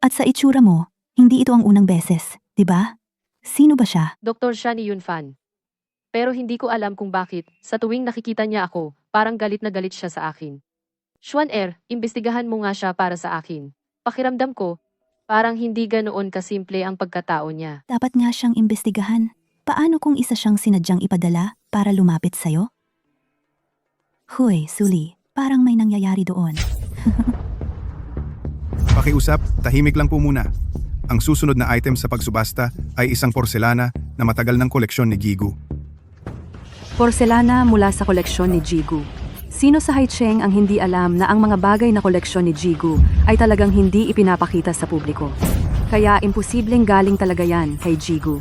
At sa itsura mo, hindi ito ang unang beses, di ba? Sino ba siya? Doktor siya ni Yunfan. Pero hindi ko alam kung bakit, sa tuwing nakikita niya ako, parang galit na galit siya sa akin. Xuan imbestigahan mo nga siya para sa akin. Pakiramdam ko, parang hindi ganoon kasimple ang pagkatao niya. Dapat nga siyang imbestigahan. Paano kung isa siyang sinadyang ipadala para lumapit sa'yo? Huy, Suli, parang may nangyayari doon. Pakiusap, tahimik lang po muna. Ang susunod na item sa pagsubasta ay isang porselana na matagal ng koleksyon ni Gigu. Porselana mula sa koleksyon ni Jigu. Sino sa Haicheng ang hindi alam na ang mga bagay na koleksyon ni Jigu ay talagang hindi ipinapakita sa publiko? Kaya imposibleng galing talaga yan kay Jigu.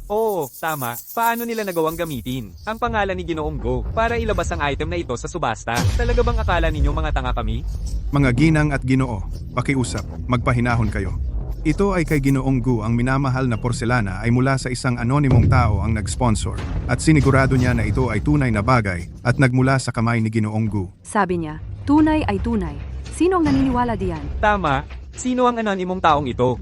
Oo, Oo, tama. Paano nila nagawang gamitin ang pangalan ni Ginoong Go para ilabas ang item na ito sa subasta? Talaga bang akala ninyo mga tanga kami? Mga ginang at ginoo, pakiusap, magpahinahon kayo. Ito ay kay Ginoong Gu, ang minamahal na porselana ay mula sa isang anonymong tao ang nag-sponsor at sinigurado niya na ito ay tunay na bagay at nagmula sa kamay ni Ginoong Gu. Sabi niya, tunay ay tunay. Sino ang naniniwala diyan? Tama. Sino ang anonymong taong ito?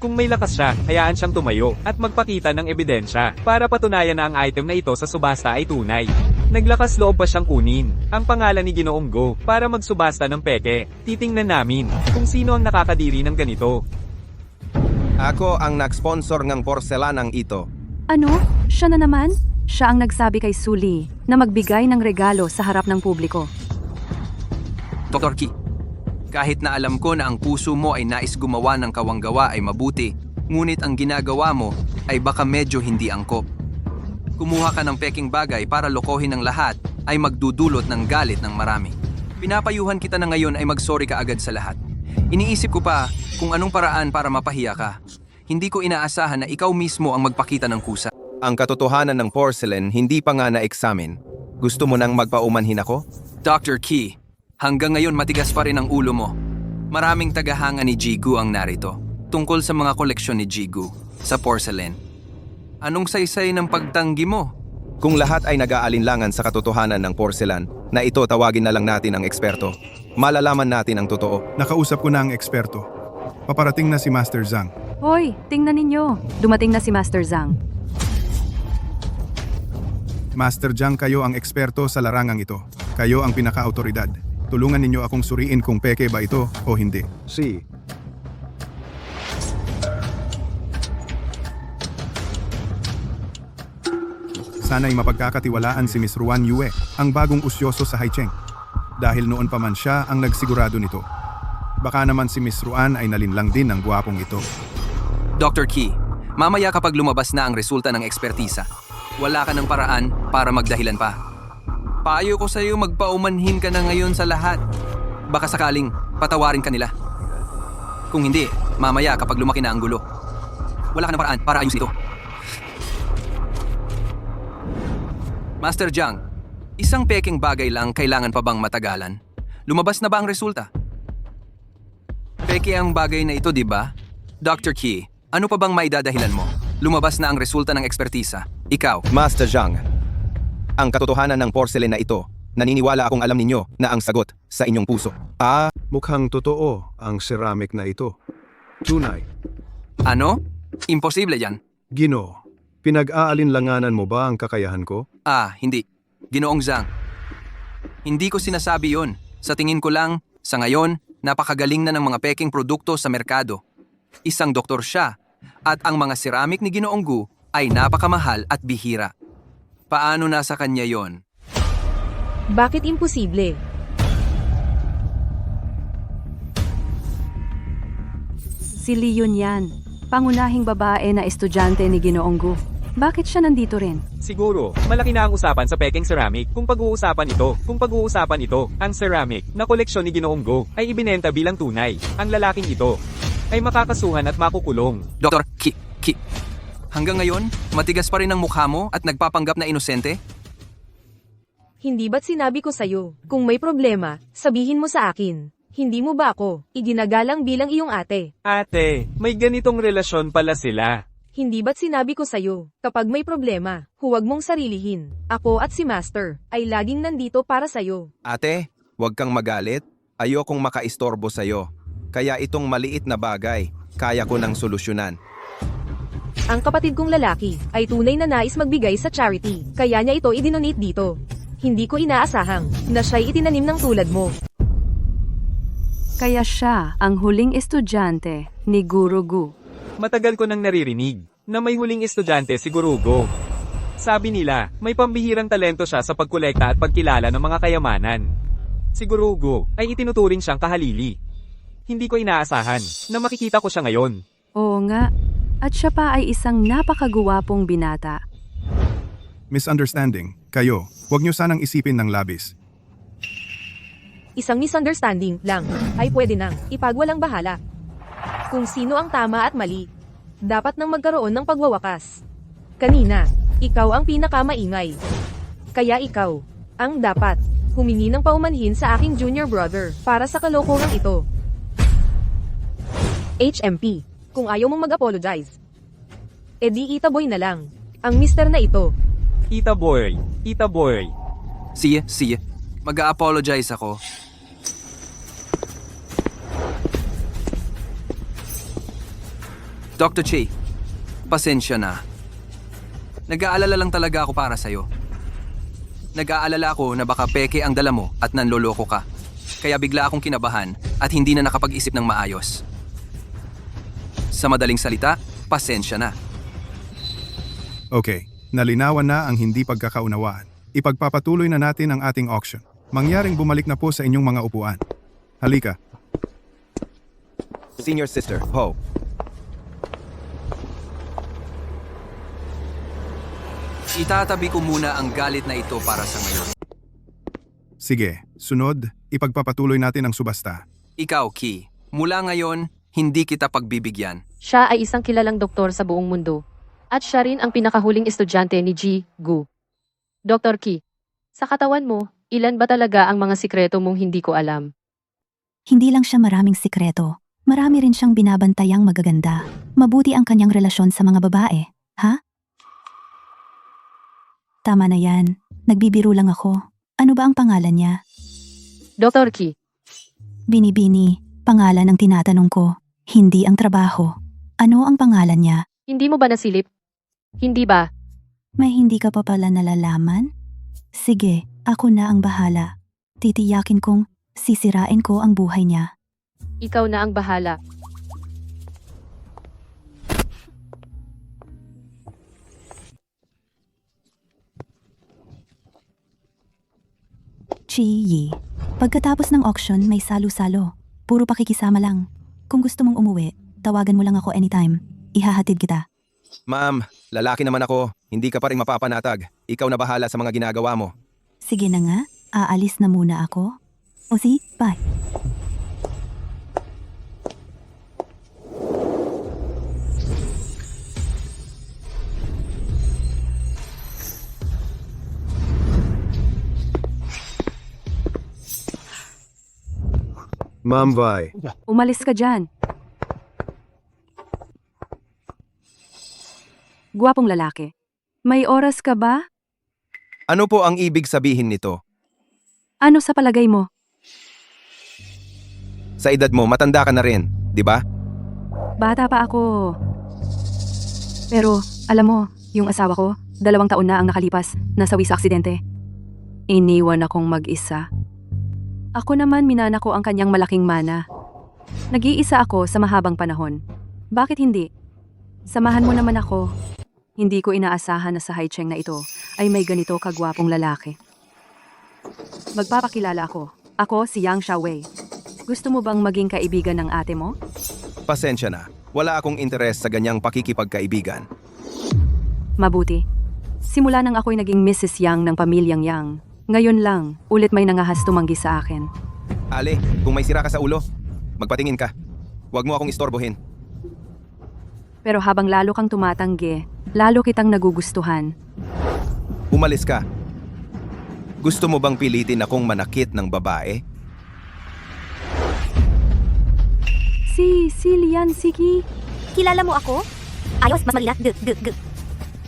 Kung may lakas siya, hayaan siyang tumayo at magpakita ng ebidensya para patunayan na ang item na ito sa subasta ay tunay. Naglakas loob pa siyang kunin ang pangalan ni Ginoong Go para magsubasta ng peke. Titingnan namin kung sino ang nakakadiri ng ganito. Ako ang nag-sponsor ng porselanang ito. Ano? Siya na naman? Siya ang nagsabi kay Suli na magbigay ng regalo sa harap ng publiko. Dr. Ki, kahit na alam ko na ang puso mo ay nais gumawa ng kawanggawa ay mabuti, ngunit ang ginagawa mo ay baka medyo hindi angkop. Kumuha ka ng peking bagay para lokohin ng lahat ay magdudulot ng galit ng marami. Pinapayuhan kita na ngayon ay magsorry ka agad sa lahat. Iniisip ko pa kung anong paraan para mapahiya ka. Hindi ko inaasahan na ikaw mismo ang magpakita ng kusa. Ang katotohanan ng porcelain hindi pa nga na-examine. Gusto mo nang magpaumanhin ako? Dr. Ki, hanggang ngayon matigas pa rin ang ulo mo. Maraming tagahanga ni Jigu ang narito tungkol sa mga koleksyon ni Jigu sa porcelain. Anong saysay ng pagtanggi mo? Kung lahat ay nag-aalinlangan sa katotohanan ng porcelain, na ito tawagin na lang natin ang eksperto. Malalaman natin ang totoo. Nakausap ko na ang eksperto. Paparating na si Master Zhang. Hoy, tingnan ninyo. Dumating na si Master Zhang. Master Zhang, kayo ang eksperto sa larangang ito. Kayo ang pinaka-autoridad. Tulungan ninyo akong suriin kung peke ba ito o hindi. Si. Sana'y mapagkakatiwalaan si Miss Ruan Yue, ang bagong usyoso sa Haicheng. Dahil noon pa man siya ang nagsigurado nito. Baka naman si Miss Ruan ay nalinlang din ng gwapong ito. Dr. Ki, mamaya kapag lumabas na ang resulta ng ekspertisa, wala ka ng paraan para magdahilan pa. Payo ko sa iyo magpaumanhin ka na ngayon sa lahat. Baka sakaling patawarin ka nila. Kung hindi, mamaya kapag lumaki na ang gulo, wala ka ng paraan para ayusin ito. Master Zhang, isang peking bagay lang kailangan pa bang matagalan? Lumabas na ba ang resulta? Peke ang bagay na ito, di ba? Dr. Ki, ano pa bang maidadahilan mo? Lumabas na ang resulta ng ekspertisa. Ikaw. Master Zhang, ang katotohanan ng porcelain na ito, naniniwala akong alam ninyo na ang sagot sa inyong puso. Mukhang totoo ang ceramic na ito. Tunay. Ano? Imposible yan. Ginoo, pinag-aalinlanganan mo ba ang kakayahan ko? Hindi. Ginoong Zhang. Hindi ko sinasabi yon. Sa tingin ko lang, sa ngayon, napakagaling na ng mga peking produkto sa merkado. Isang doktor siya, at ang mga ceramic ni Ginoong Gu ay napakamahal at bihira. Paano nasa kanya yon? Bakit imposible? Si Leon yan. Pangunahing babae na estudyante ni Ginoong Gu. Bakit siya nandito rin? Siguro, malaki na ang usapan sa peking ceramic kung pag-uusapan ito, ang ceramic na koleksyon ni Ginoong Go ay ibinenta bilang tunay. Ang lalaking ito ay makakasuhan at makukulong. Dr. Ki, hanggang ngayon, matigas pa rin ang mukha mo at nagpapanggap na inosente? Hindi ba't sinabi ko sa'yo, kung may problema, sabihin mo sa akin. Hindi mo ba ako iginagalang bilang iyong ate? Ate, may ganitong relasyon pala sila. Hindi ba't sinabi ko sa'yo, kapag may problema, huwag mong sarilihin. Ako at si Master ay laging nandito para sa'yo. Ate, huwag kang magalit. Ayokong makaistorbo sa'yo. Kaya itong maliit na bagay, kaya ko nang solusyonan. Ang kapatid kong lalaki ay tunay na nais magbigay sa charity, kaya niya ito idinonate dito. Hindi ko inaasahang na siya'y itinanim ng tulad mo. Kaya siya ang huling estudyante ni Guru Gu. Matagal ko nang naririnig na may huling estudyante si Guru Go. Sabi nila, may pambihirang talento siya sa pagkolekta at pagkilala ng mga kayamanan. Si Guru Go ay itinuturing siyang kahalili. Hindi ko inaasahan na makikita ko siya ngayon. Oo nga. At siya pa ay isang napakaguwapong binata. Misunderstanding, kayo, huwag niyo sanang isipin ng labis. Isang misunderstanding lang ay pwede nang ipagwalang bahala. Kung sino ang tama at mali, dapat nang magkaroon ng pagwawakas. Kanina, ikaw ang pinakamaingay. Kaya ikaw, ang dapat, humingi ng paumanhin sa aking junior brother para sa kalokohang ito. HMP, kung ayaw mong mag-apologize, edi itaboy na lang, ang mister na ito. Ita boy, Ita boy. Sige. Mag-a-apologize ako. Dr. Che, pasensya na. Nag-aalala lang talaga ako para sa'yo. Nag-aalala ako na baka peke ang dala mo at nanloloko ka. Kaya bigla akong kinabahan at hindi na nakapag-isip ng maayos. Sa madaling salita, pasensya na. Okay, nalinawan na ang hindi pagkakaunawaan. Ipagpapatuloy na natin ang ating auction. Mangyaring bumalik na po sa inyong mga upuan. Halika. Senior Sister, Ho. Itatabi ko muna ang galit na ito para sa ngayon. Sige, sunod, ipagpapatuloy natin ang subasta. Ikaw, Ki, mula ngayon, hindi kita pagbibigyan. Siya ay isang kilalang doktor sa buong mundo. At siya rin ang pinakahuling estudyante ni Ji Gu. Dr. Ki, sa katawan mo, ilan ba talaga ang mga sikreto mong hindi ko alam? Hindi lang siya maraming sikreto. Marami rin siyang binabantayang magaganda. Mabuti ang kanyang relasyon sa mga babae, ha? Tama na yan. Nagbibiro lang ako. Ano ba ang pangalan niya? Dr. Ki, Binibini, pangalan ang tinatanong ko. Hindi ang trabaho. Ano ang pangalan niya? hindi mo ba nasilip? Hindi ba? May hindi ka pa pala nalalaman? Sige, ako na ang bahala. Titiyakin kong sisirain ko ang buhay niya. Ikaw na ang bahala. Chi-yi. Pagkatapos ng auction, may salo-salo. Puro pakikisama lang. Kung gusto mong umuwi, tawagan mo lang ako anytime. Ihahatid kita. Ma'am, lalaki naman ako. Hindi ka pa rin mapapanatag. Ikaw na bahala sa mga ginagawa mo. Sige na nga, aalis na muna ako. O si, bye. Ma'am Vi, Umalis ka dyan. Guwapong lalaki. May oras ka ba? Ano po ang ibig sabihin nito? Ano sa palagay mo? Sa edad mo, matanda ka na rin, di ba? Bata pa ako. Pero, alam mo, yung asawa ko, 2 taon na ang nakalipas, nasawi sa aksidente. Iniwan akong mag-isa. Ako naman minana ko ang kanyang malaking mana. Nag-iisa ako sa mahabang panahon. Bakit hindi? Samahan mo naman ako. Hindi ko inaasahan na sa Haicheng na ito ay may ganito kagwapong lalaki. Magpapakilala ako. Ako si Yang Xiaowei. Gusto mo bang maging kaibigan ng ate mo? Pasensya na. Wala akong interes sa ganyang pakikipagkaibigan. Mabuti. Simula nang ako'y naging Mrs. Yang ng pamilyang Yang. Ngayon lang, ulit may nangahas tumanggi sa akin. Ale, kung may sira ka sa ulo, magpatingin ka. Huwag mo akong istorbohin. Pero habang lalo kang tumatanggi, lalo kitang nagugustuhan. Umalis ka. Gusto mo bang pilitin akong manakit ng babae? Si Lian Siki. Kilala mo ako? Ayos, mas malina.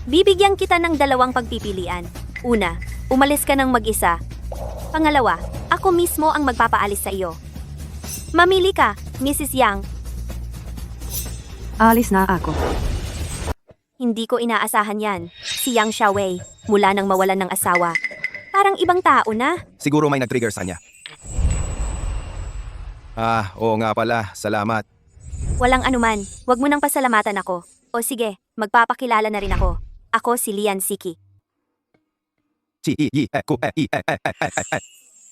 Bibigyan kita ng 2 pagpipilian. Una, umalis ka ng mag-isa. Pangalawa, ako mismo ang magpapaalis sa iyo. Mamili ka, Mrs. Yang. Alis na ako. Hindi ko inaasahan yan. Si Yang Xiaowei, mula nang mawalan ng asawa. Parang ibang tao na. Siguro may nag-trigger sa niya. Oo nga pala. Salamat. Walang anuman, wag mo nang pasalamatan ako. O sige, magpapakilala na rin ako. Ako si Lian Siki.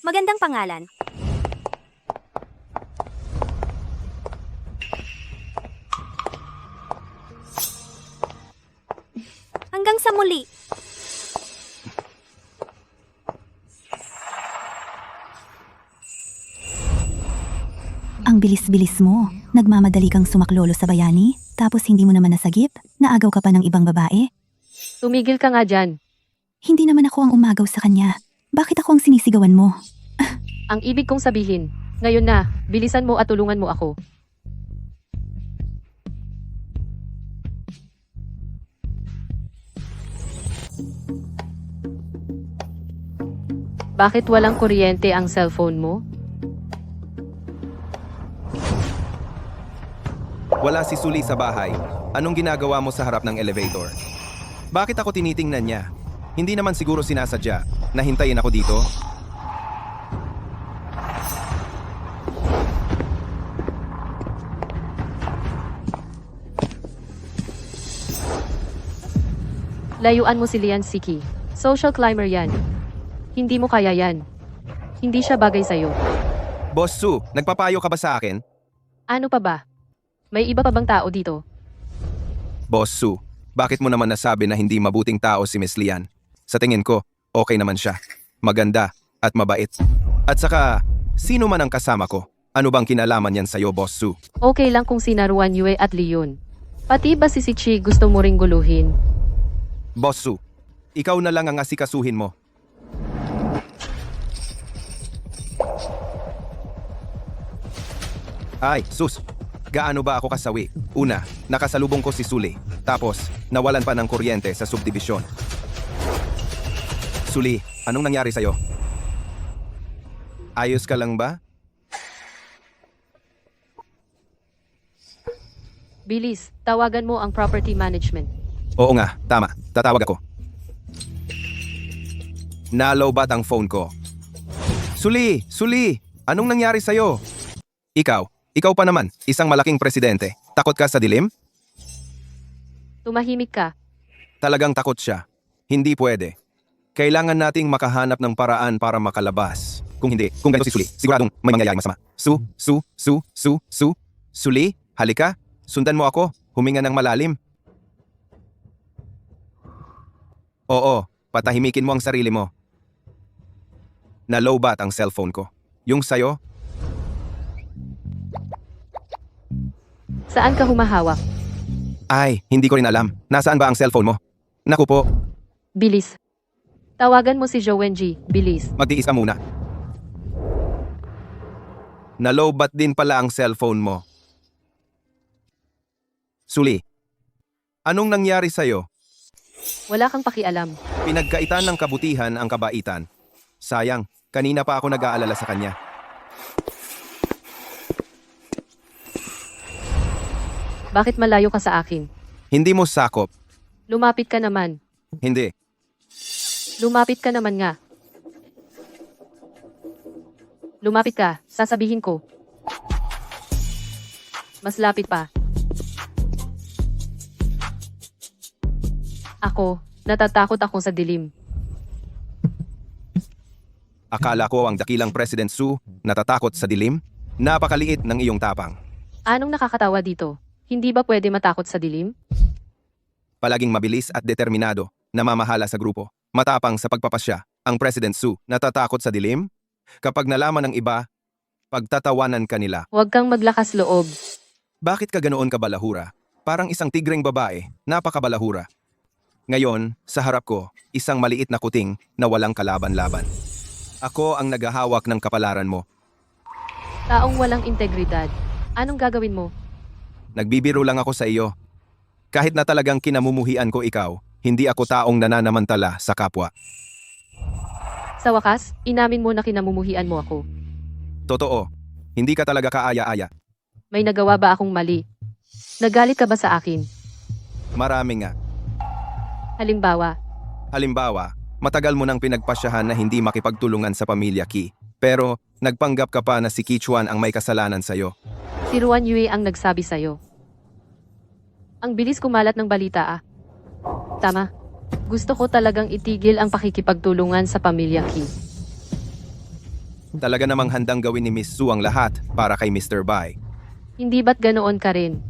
Magandang pangalan. Hanggang sa muli. Ang bilis-bilis mo. Nagmamadali kang sumaklolo sa bayani, tapos hindi mo naman nasagip? Naagaw ka pa ng ibang babae? Tumigil ka nga dyan. Hindi naman ako ang umagaw sa kanya. Bakit ako ang sinisigawan mo? Ang ibig kong sabihin, ngayon na, bilisan mo at tulungan mo ako. Bakit walang kuryente ang cellphone mo? Wala si Suli sa bahay. Anong ginagawa mo sa harap ng elevator? Bakit ako tinitingnan niya? Hindi naman siguro sinasadya na hintayin ako dito? Layuan mo si Lian Siki. Social climber yan. Hindi mo kaya yan. Hindi siya bagay sa'yo. Boss Su, nagpapayo ka ba sa akin? Ano pa ba? May iba pa bang tao dito? Boss Su, bakit mo naman nasabi na hindi mabuting tao si Miss Lian? Sa tingin ko, okay naman siya. Maganda at mabait. At saka, sino man ang kasama ko? Ano bang kinalaman yan sa'yo, Boss Su? Okay lang kung sina Ruan Yue at Leon. Pati ba si Sichi gusto mo ring guluhin? Boss Su, ikaw na lang ang asikasuhin mo. Ay, sus! Gaano ba ako kasawi? Una, nakasalubong ko si Suli. Tapos, nawalan pa ng kuryente sa subdibisyon. Suli, anong nangyari sa'yo? Ayos ka lang ba? Bilis, tawagan mo ang property management. Oo nga, tama. Tatawag ako. Nalobat ang phone ko. Suli! Suli! Anong nangyari sa'yo? Ikaw pa naman, isang malaking presidente. Takot ka sa dilim? Tumahimik ka. Talagang takot siya. Hindi pwede. Kailangan nating makahanap ng paraan para makalabas. Kung hindi, kung ganito si Suli, siguradong may mangyayaring masama. Suli, halika. Sundan mo ako. Huminga ng malalim. Oo, patahimikin mo ang sarili mo. Nalobat ang cellphone ko. Yung sayo? Saan ka humahawak? Ay, hindi ko rin alam. Nasaan ba ang cellphone mo? Naku po, Bilis. Tawagan mo si Jowenji. Bilis. magtiis ka muna. Nalobat din pala ang cellphone mo. Suli, anong nangyari sa'yo? Wala kang pakialam. Pinagkaitan ng kabutihan ang kabaitan. Sayang, kanina pa ako nag-aalala sa kanya. Bakit malayo ka sa akin? Hindi mo sakop. Lumapit ka naman. Hindi. Lumapit ka naman nga. Lumapit ka, sasabihin ko. Mas lapit pa. Ako, natatakot ako sa dilim. Akala ko ang dakilang President Su natatakot sa dilim? Napakaliit ng iyong tapang. Anong nakakatawa dito? Hindi ba pwede matakot sa dilim? Palaging mabilis at determinado, namamahala sa grupo. Matapang sa pagpapasya, ang President Su natatakot sa dilim? Kapag nalaman ng iba, pagtatawanan ka nila. Huwag kang maglakas loob. Bakit ka ganoon kabalahura? Parang isang tigreng babae, napakabalahura. Ngayon, sa harap ko, isang maliit na kuting na walang kalaban-laban. Ako ang naghahawak ng kapalaran mo. Taong walang integridad. Anong gagawin mo? Nagbibiro lang ako sa iyo. Kahit na talagang kinamumuhian ko ikaw, hindi ako taong nananamantala sa kapwa. Sa wakas, inamin mo na kinamumuhian mo ako. Totoo, hindi ka talaga kaaya-aya. May nagawa ba akong mali? Nagalit ka ba sa akin? Marami nga. Halimbawa, matagal mo nang pinagpasyahan na hindi makipagtulungan sa pamilya Ki. Pero, nagpanggap ka pa na si Kichuan ang may kasalanan sa'yo. si Ruan Yue ang nagsabi sa'yo. Ang bilis kumalat ng balita Tama. Gusto ko talagang itigil ang pakikipagtulungan sa pamilya Ki. Talaga namang handang gawin ni Miss Su ang lahat para kay Mr. Bai. Hindi ba't ganoon ka rin?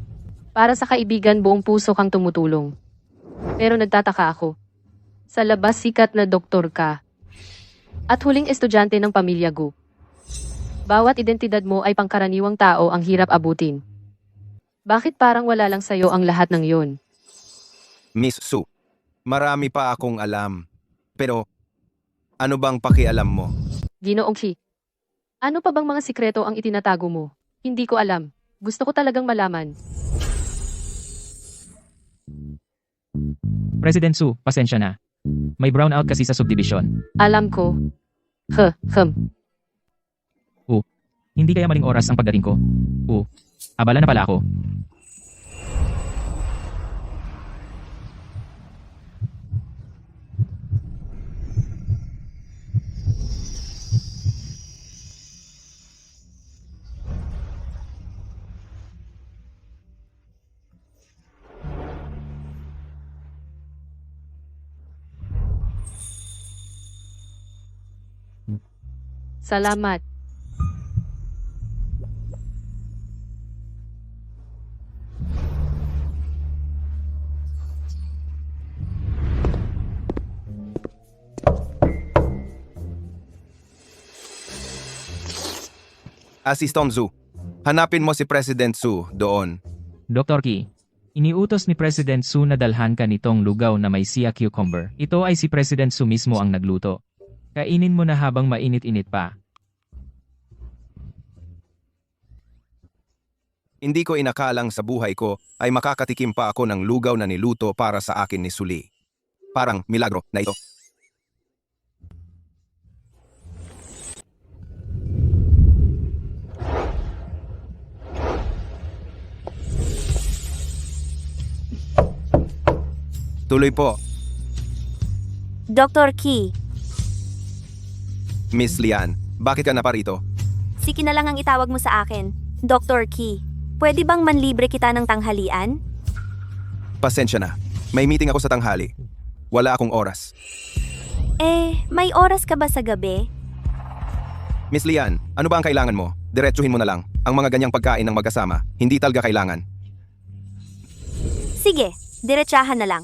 Para sa kaibigan buong puso kang tumutulong. Pero nagtataka ako. Sa labas sikat na doktor ka. At huling estudyante ng pamilya Gu. Bawat identidad mo ay pangkaraniwang tao ang hirap abutin. Bakit parang wala lang sa'yo ang lahat ng yon? Miss Su, Marami pa akong alam. Pero, ano bang pakialam mo? Ginoong Chi. Ano pa bang mga sikreto ang itinatago mo? Hindi ko alam. Gusto ko talagang malaman. President Su, pasensya na. May brownout kasi sa subdivision. Alam ko. Hindi kaya maling oras ang pagdating ko? Abala na pala ako. Salamat. Assistant Zhu, hanapin mo si President Su doon. Dr. Ki, iniutos ni President Su na dalhan ka nitong lugaw na may sea cucumber. Ito ay si President Su mismo ang nagluto. Kainin mo na habang mainit-init pa. Hindi ko inakalang sa buhay ko ay makakatikim pa ako ng lugaw na niluto para sa akin ni Suli. Parang milagro na ito. Tuloy po, Dr. Ki, Miss Lian. Bakit ka na parito? si Ki na lang ang itawag mo sa akin. Dr. Ki, pwede bang manlibre kita ng tanghalian? Pasensya na. May meeting ako sa tanghali. Wala akong oras. May oras ka ba sa gabi? Miss Lian, ano ba ang kailangan mo? Diretsuhin mo na lang. Ang mga ganyang pagkain ng magkasama, hindi talaga kailangan. Sige, diretsahan na lang.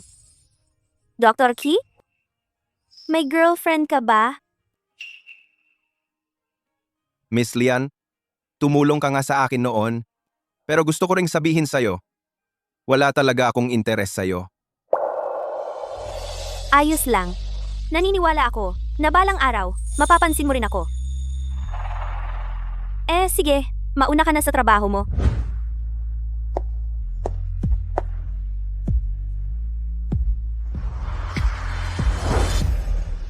Dr. Ki? May girlfriend ka ba? Miss Lian, tumulong ka nga sa akin noon. Pero gusto ko ring sabihin sa'yo, wala talaga akong interes sa'yo. Ayos lang. Naniniwala ako na balang araw, mapapansin mo rin ako. Sige, mauna ka na sa trabaho mo.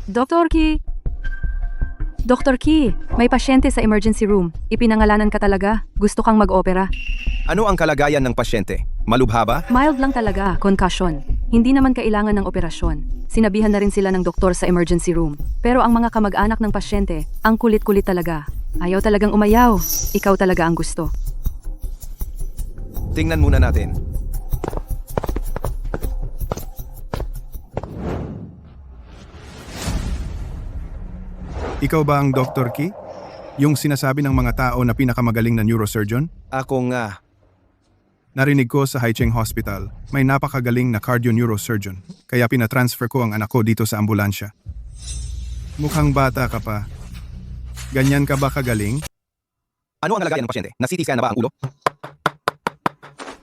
Dr. Ki! Dr. Ki, may pasyente sa emergency room. Ipinangalanan ka talaga. Gusto kang mag-opera. Ano ang kalagayan ng pasyente? Malubha ba? Mild lang talaga, concussion. Hindi naman kailangan ng operasyon. Sinabihan na rin sila ng doktor sa emergency room. Pero ang mga kamag-anak ng pasyente, ang kulit-kulit talaga. Ayaw talagang umayaw. Ikaw talaga ang gusto. Tingnan muna natin. Ikaw ba ang Dr. Ki? Yung sinasabi ng mga tao na pinakamagaling na neurosurgeon? Ako nga. Narinig ko sa Haicheng Hospital, may napakagaling na cardio-neurosurgeon. Kaya pinatransfer ko ang anak ko dito sa ambulansya. Mukhang bata ka pa. Ganyan ka ba kagaling? Ano ang kalagayan ng pasyente? Na-CT scan na ba ang ulo?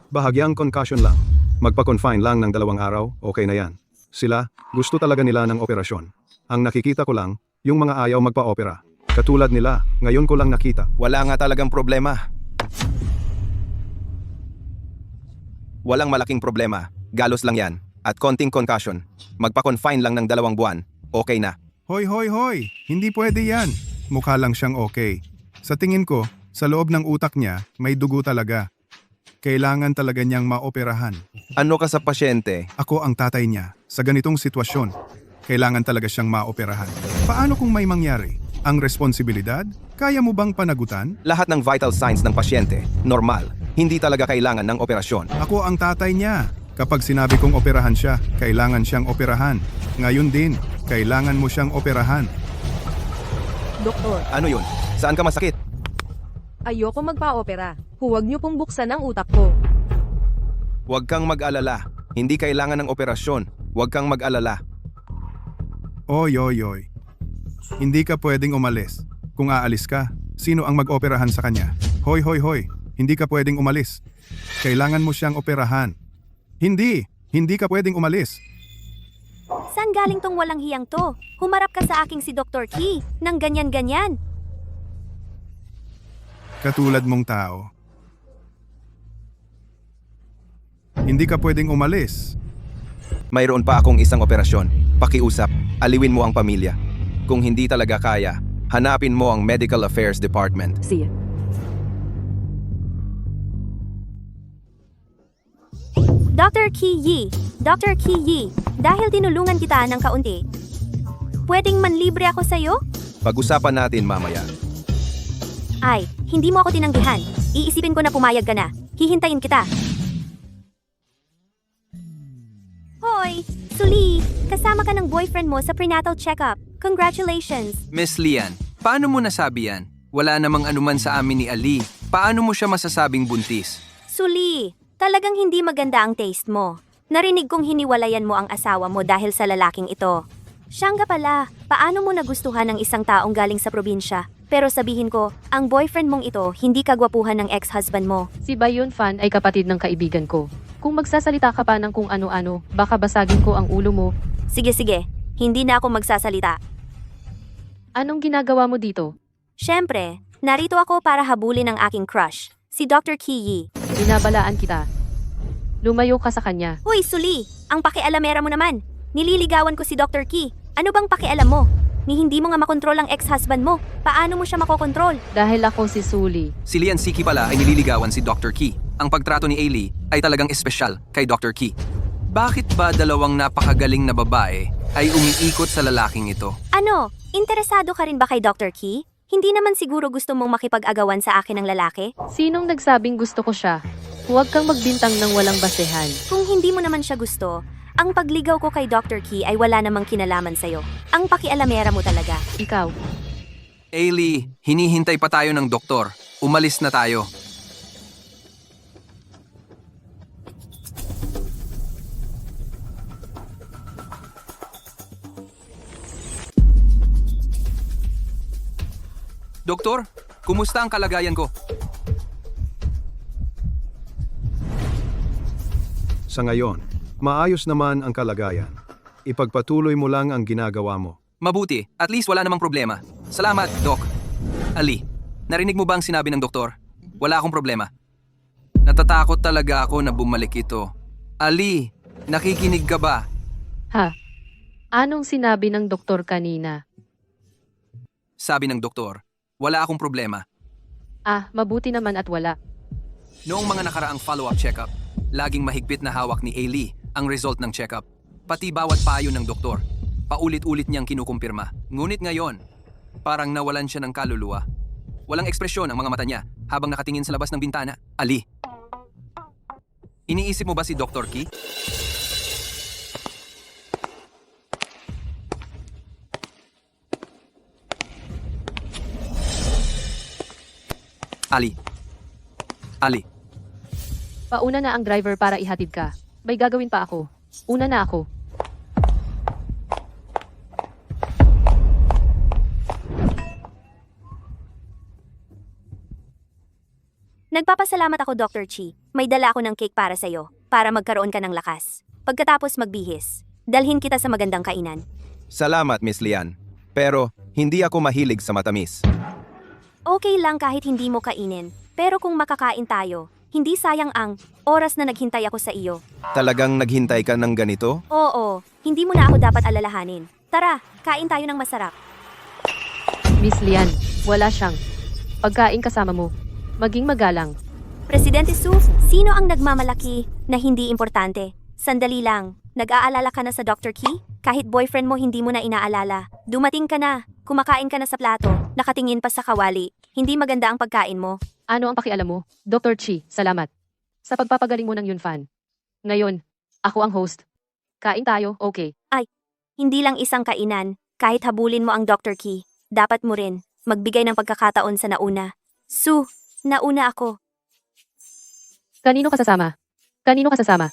Bahagyang concussion lang. Magpa-confine lang ng 2 araw, okay na yan. Sila, gusto talaga nila ng operasyon. Ang nakikita ko lang, yung mga ayaw magpa-opera. Katulad nila, ngayon ko lang nakita. Wala nga talagang problema. Walang malaking problema. Galos lang yan. At konting concussion. Magpa-confine lang ng 2 buwan. Okay na. Hoy, hoy, hoy! Hindi pwede yan. Mukha lang siyang okay. Sa tingin ko, sa loob ng utak niya, may dugo talaga. Kailangan talaga niyang maoperahan. Ano ka sa pasyente? Ako ang tatay niya. Sa ganitong sitwasyon, kailangan talaga siyang maoperahan. Paano kung may mangyari? Ang responsibilidad? Kaya mo bang panagutan? Lahat ng vital signs ng pasyente, normal. Hindi talaga kailangan ng operasyon. Ako ang tatay niya. Kapag sinabi kong operahan siya, kailangan siyang operahan. Ngayon din, kailangan mo siyang operahan. Doktor, Ano yun? Saan ka masakit? ayoko magpa-opera. Huwag niyo pong buksan ang utak ko. Huwag kang mag-alala. Hindi kailangan ng operasyon. Huwag kang mag-alala. Oy, oy, oy. Hindi ka pwedeng umalis. Kung aalis ka, sino ang mag-operahan sa kanya? Hoy, hoy, hoy. Hindi ka pwedeng umalis. Kailangan mo siyang operahan. Hindi ka pwedeng umalis. Saan galing tong walang hiyang to? Humarap ka sa aking si Dr. Key, nang ganyan-ganyan. Katulad mong tao. Hindi ka pwedeng umalis. Mayroon pa akong isang operasyon. Pakiusap, aliwin mo ang pamilya. Kung hindi talaga kaya, hanapin mo ang Medical Affairs Department. See ya. Dr. Key, Dr. Key, dahil tinulungan kita ng kaunti, pwedeng manlibre ako sa'yo? Pag-usapan natin mamaya. Ay, hindi mo ako tinanggihan. Iisipin ko na pumayag ka na. Hihintayin kita. Hoy, Suli, kasama ka ng boyfriend mo sa prenatal checkup. Congratulations. Miss Lian, paano mo nasabi yan? Wala namang anuman sa amin ni Ali. Paano mo siya masasabing buntis? Suli, talagang hindi maganda ang taste mo. Narinig kong hiniwalayan mo ang asawa mo dahil sa lalaking ito. Siyang nga pala, paano mo nagustuhan ng isang taong galing sa probinsya? Pero sabihin ko, ang boyfriend mong ito hindi kagwapuhan ng ex-husband mo. Si Bayun Fan ay kapatid ng kaibigan ko. Kung magsasalita ka pa ng kung ano-ano, baka basagin ko ang ulo mo. Sige, hindi na ako magsasalita. Anong ginagawa mo dito? Siyempre, narito ako para habulin ang aking crush, si Dr. Key. Binabalaan kita. Lumayo ka sa kanya. Hoy, Suli! Ang pakialamera mo naman. Nililigawan ko si Dr. Key. Ano bang pakialam mo? Ni hindi mo nga makontrol ang ex-husband mo. Paano mo siya makokontrol? Dahil ako si Suli. Si Lian Siki pala ay nililigawan si Dr. Key. Ang pagtrato ni Ailey ay talagang espesyal kay Dr. Key. Bakit ba dalawang napakagaling na babae ay umiikot sa lalaking ito? Ano? Interesado ka rin ba kay Dr. Key? Hindi naman siguro gusto mong makipag-agawan sa akin ng lalaki? Sinong nagsabing gusto ko siya? Huwag kang magbintang ng walang basehan. Kung hindi mo naman siya gusto, ang pagligaw ko kay Dr. Key ay wala namang kinalaman sa'yo. Ang pakialamera mo talaga. Ikaw. Ailey, hinihintay pa tayo ng doktor. Umalis na tayo. Doktor, kumusta ang kalagayan ko? Sa ngayon, maayos naman ang kalagayan. Ipagpatuloy mo lang ang ginagawa mo. Mabuti, at least wala namang problema. Salamat, Doc. Ali, narinig mo ba ang sinabi ng doktor? Wala akong problema. Natatakot talaga ako na bumalik ito. Ali, nakikinig ka ba? Ha? Anong sinabi ng doktor kanina? Sabi ng doktor, wala akong problema. Ah, mabuti naman at wala. Noong mga nakaraang follow-up check-up, laging mahigpit na hawak ni Ailey ang result ng check-up. Pati bawat payo ng doktor, paulit-ulit niyang kinukumpirma. Ngunit ngayon, parang nawalan siya ng kaluluwa. Walang ekspresyon ang mga mata niya habang nakatingin sa labas ng bintana. Ali, iniisip mo ba si Dr. Key? Ali. Pauna na ang driver para ihatid ka. May gagawin pa ako. Una na ako. Nagpapasalamat ako, Dr. Chi. May dala ako ng cake para sa'yo, para magkaroon ka ng lakas. Pagkatapos magbihis, dalhin kita sa magandang kainan. Salamat, Miss Lian. Pero, hindi ako mahilig sa matamis. Okay lang kahit hindi mo kainin, pero kung makakain tayo, hindi sayang ang oras na naghintay ako sa iyo. Talagang naghintay ka ng ganito? Oo, hindi mo na ako dapat alalahanin. Tara, kain tayo ng masarap. Miss Lian, wala siyang pagkain kasama mo. Maging magalang. Presidente Su, sino ang nagmamalaki na hindi importante? Sandali lang, nag-aalala ka na sa Dr. Key? Kahit boyfriend mo hindi mo na inaalala. Dumating ka na, kumakain ka na sa plato, nakatingin pa sa kawali. Hindi maganda ang pagkain mo. Ano ang pakialam mo? Dr. Chi, salamat. Sa pagpapagaling mo ng Yunfan. Ngayon, ako ang host. Kain tayo, okay. Hindi lang isang kainan, kahit habulin mo ang Dr. Key, dapat mo rin magbigay ng pagkakataon sa nauna. Su, nauna ako. Kanino ka sasama? Kanino ka sasama?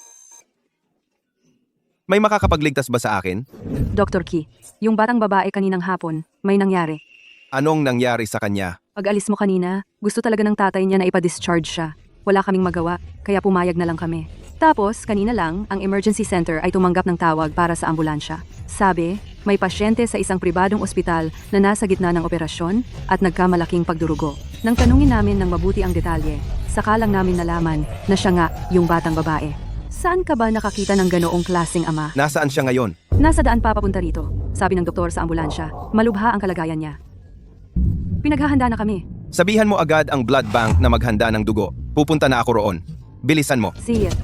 May makakapagligtas ba sa akin? Dr. Key, yung batang babae kaninang hapon, may nangyari. Anong nangyari sa kanya? Pag-alis mo kanina, gusto talaga ng tatay niya na ipa-discharge siya. Wala kaming magawa, kaya pumayag na lang kami. Tapos, kanina lang, ang emergency center ay tumanggap ng tawag para sa ambulansya. Sabi, may pasyente sa isang pribadong ospital na nasa gitna ng operasyon at nagkamalaking pagdurugo. Nang tanungin namin ng mabuti ang detalye, saka lang namin nalaman na siya nga yung batang babae. Saan ka ba nakakita ng ganoong klaseng ama? Nasaan siya ngayon? Nasa daan pa papunta rito, sabi ng doktor sa ambulansya. Malubha ang kalagayan niya. Pinaghahanda na kami. Sabihan mo agad ang blood bank na maghanda ng dugo. Pupunta na ako roon. Bilisan mo. See it.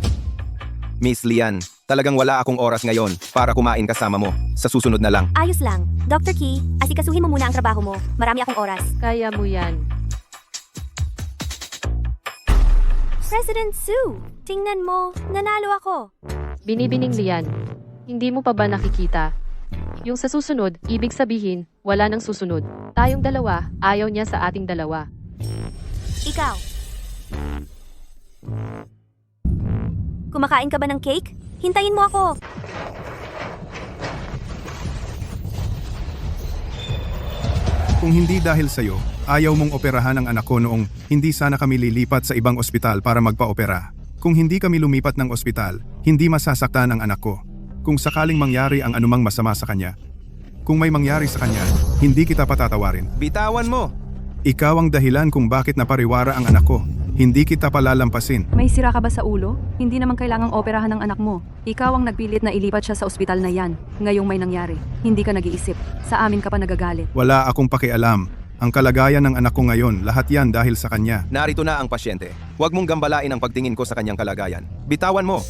Miss Lian, talagang wala akong oras ngayon para kumain kasama mo. Sa susunod na lang. Ayos lang. Dr. Key, asikasuhin mo muna ang trabaho mo. Marami akong oras. Kaya mo yan. President Sue, tingnan mo, nanalo ako. Binibining Lian. Hindi mo pa ba nakikita? Yung sa susunod, ibig sabihin, wala nang susunod. Tayong dalawa, ayaw niya sa ating dalawa. Ikaw. Kumakain ka ba ng cake? Hintayin mo ako. Kung hindi dahil sa'yo, ayaw mong operahan ang anak ko noong hindi sana kami lilipat sa ibang ospital para magpa-opera. Kung hindi kami lumipat ng ospital, hindi masasaktan ang anak ko. Kung sakaling mangyari ang anumang masama sa kanya. Kung may mangyari sa kanya, hindi kita patatawarin. Bitawan mo! Ikaw ang dahilan kung bakit napariwara ang anak ko. Hindi kita palalampasin. May sira ka ba sa ulo? Hindi naman kailangang operahan ng anak mo. Ikaw ang nagpilit na ilipat siya sa ospital na yan. Ngayong may nangyari. Hindi ka nag-iisip. Sa amin ka pa nagagalit. Wala akong pakialam. Ang kalagayan ng anak ko ngayon, lahat yan dahil sa kanya. Narito na ang pasyente. Huwag mong gambalain ang pagtingin ko sa kanyang kalagayan. Bitawan mo!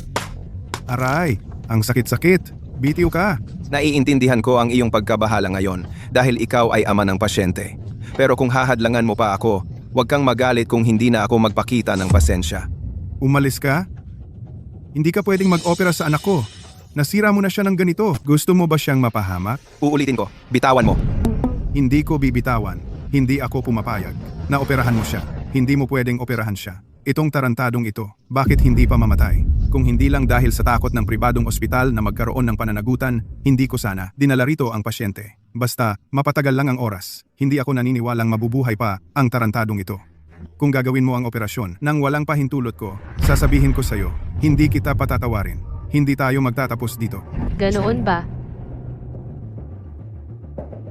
Aray, ang sakit-sakit. Bitiw ka. Naiintindihan ko ang iyong pagkabahala ngayon dahil ikaw ay ama ng pasyente. Pero kung hahadlangan mo pa ako, huwag kang magalit kung hindi na ako magpakita ng pasensya. Umalis ka? Hindi ka pwedeng mag-opera sa anak ko. Nasira mo na siya ng ganito. Gusto mo ba siyang mapahamak? Uulitin ko, bitawan mo. Hindi ko bibitawan. Hindi ako pumapayag. Naoperahan mo siya. Hindi mo pwedeng operahan siya. Itong tarantadong ito, bakit hindi pa mamatay? Kung hindi lang dahil sa takot ng pribadong ospital na magkaroon ng pananagutan, hindi ko sana dinala rito ang pasyente. Basta, mapatagal lang ang oras. Hindi ako naniniwalang mabubuhay pa ang tarantadong ito. Kung gagawin mo ang operasyon nang walang pahintulot ko, sasabihin ko sa'yo, hindi kita patatawarin. Hindi tayo magtatapos dito. Ganoon ba?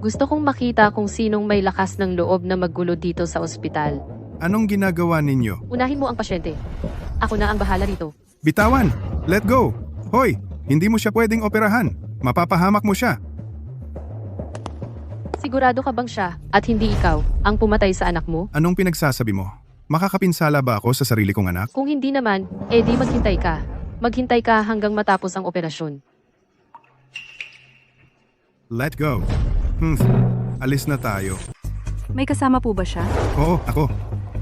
Gusto kong makita kung sinong may lakas ng loob na maggulo dito sa ospital. Anong ginagawa ninyo? Unahin mo ang pasyente. Ako na ang bahala rito. Bitawan! Let go! Hoy! Hindi mo siya pwedeng operahan. Mapapahamak mo siya. Sigurado ka bang siya, at hindi ikaw, ang pumatay sa anak mo? Anong pinagsasabi mo? Makakapinsala ba ako sa sarili kong anak? Kung hindi naman, edi maghintay ka. Maghintay ka hanggang matapos ang operasyon. Let go. Alis na tayo. May kasama po ba siya? Oo, ako.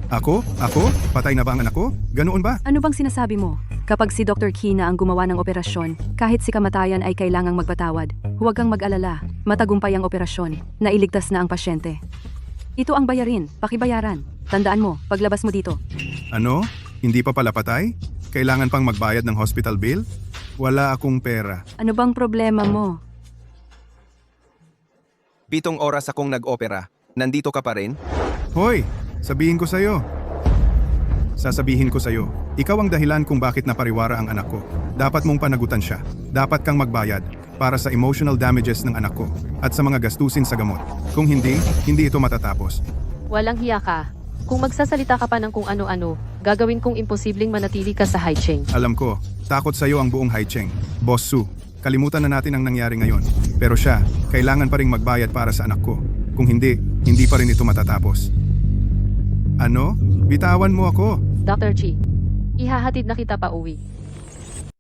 Ako? Ako? Patay na ba ang anak ko? Ganoon ba? Ano bang sinasabi mo? Kapag si Dr. Key na ang gumawa ng operasyon, kahit si kamatayan ay kailangang magpatawad. Huwag kang mag-alala. Matagumpay ang operasyon. Nailigtas na ang pasyente. Ito ang bayarin. Pakibayaran. Tandaan mo, paglabas mo dito. Ano? Hindi pa pala patay? Kailangan pang magbayad ng hospital bill? Wala akong pera. Ano bang problema mo? 7 oras akong nag-opera. Nandito ka pa rin? Hoy! Sabihin ko sa'yo. Sasabihin ko sa'yo, ikaw ang dahilan kung bakit napariwara ang anak ko. Dapat mong panagutan siya. Dapat kang magbayad para sa emotional damages ng anak ko at sa mga gastusin sa gamot. Kung hindi, hindi ito matatapos. Walang hiya ka. Kung magsasalita ka pa ng kung ano-ano, gagawin kong imposibleng manatili ka sa Haicheng. Alam ko, takot sa'yo ang buong Haicheng. Boss Su, kalimutan na natin ang nangyari ngayon. Pero siya, kailangan pa ring magbayad para sa anak ko. Kung hindi, hindi pa rin ito matatapos. Ano? Bitawan mo ako. Dr. Chi, ihahatid na kita pa uwi.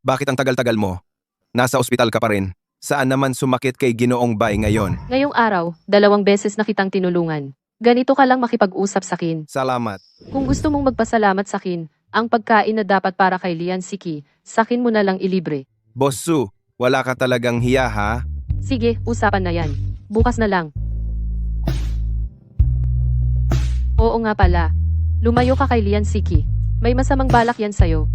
Bakit ang tagal-tagal mo? Nasa ospital ka pa rin. Saan naman sumakit kay Ginoong Bay ngayon? Ngayong araw, 2 beses na kitang tinulungan. Ganito ka lang makipag-usap sa akin. Salamat. Kung gusto mong magpasalamat sa akin, ang pagkain na dapat para kay Lian Siki, sakin mo na lang ilibre. Boss Su, wala ka talagang hiya ha? Sige, usapan na yan. Bukas na lang. Oo nga pala. Lumayo ka kay Lian Siki. May masamang balak yan sa'yo.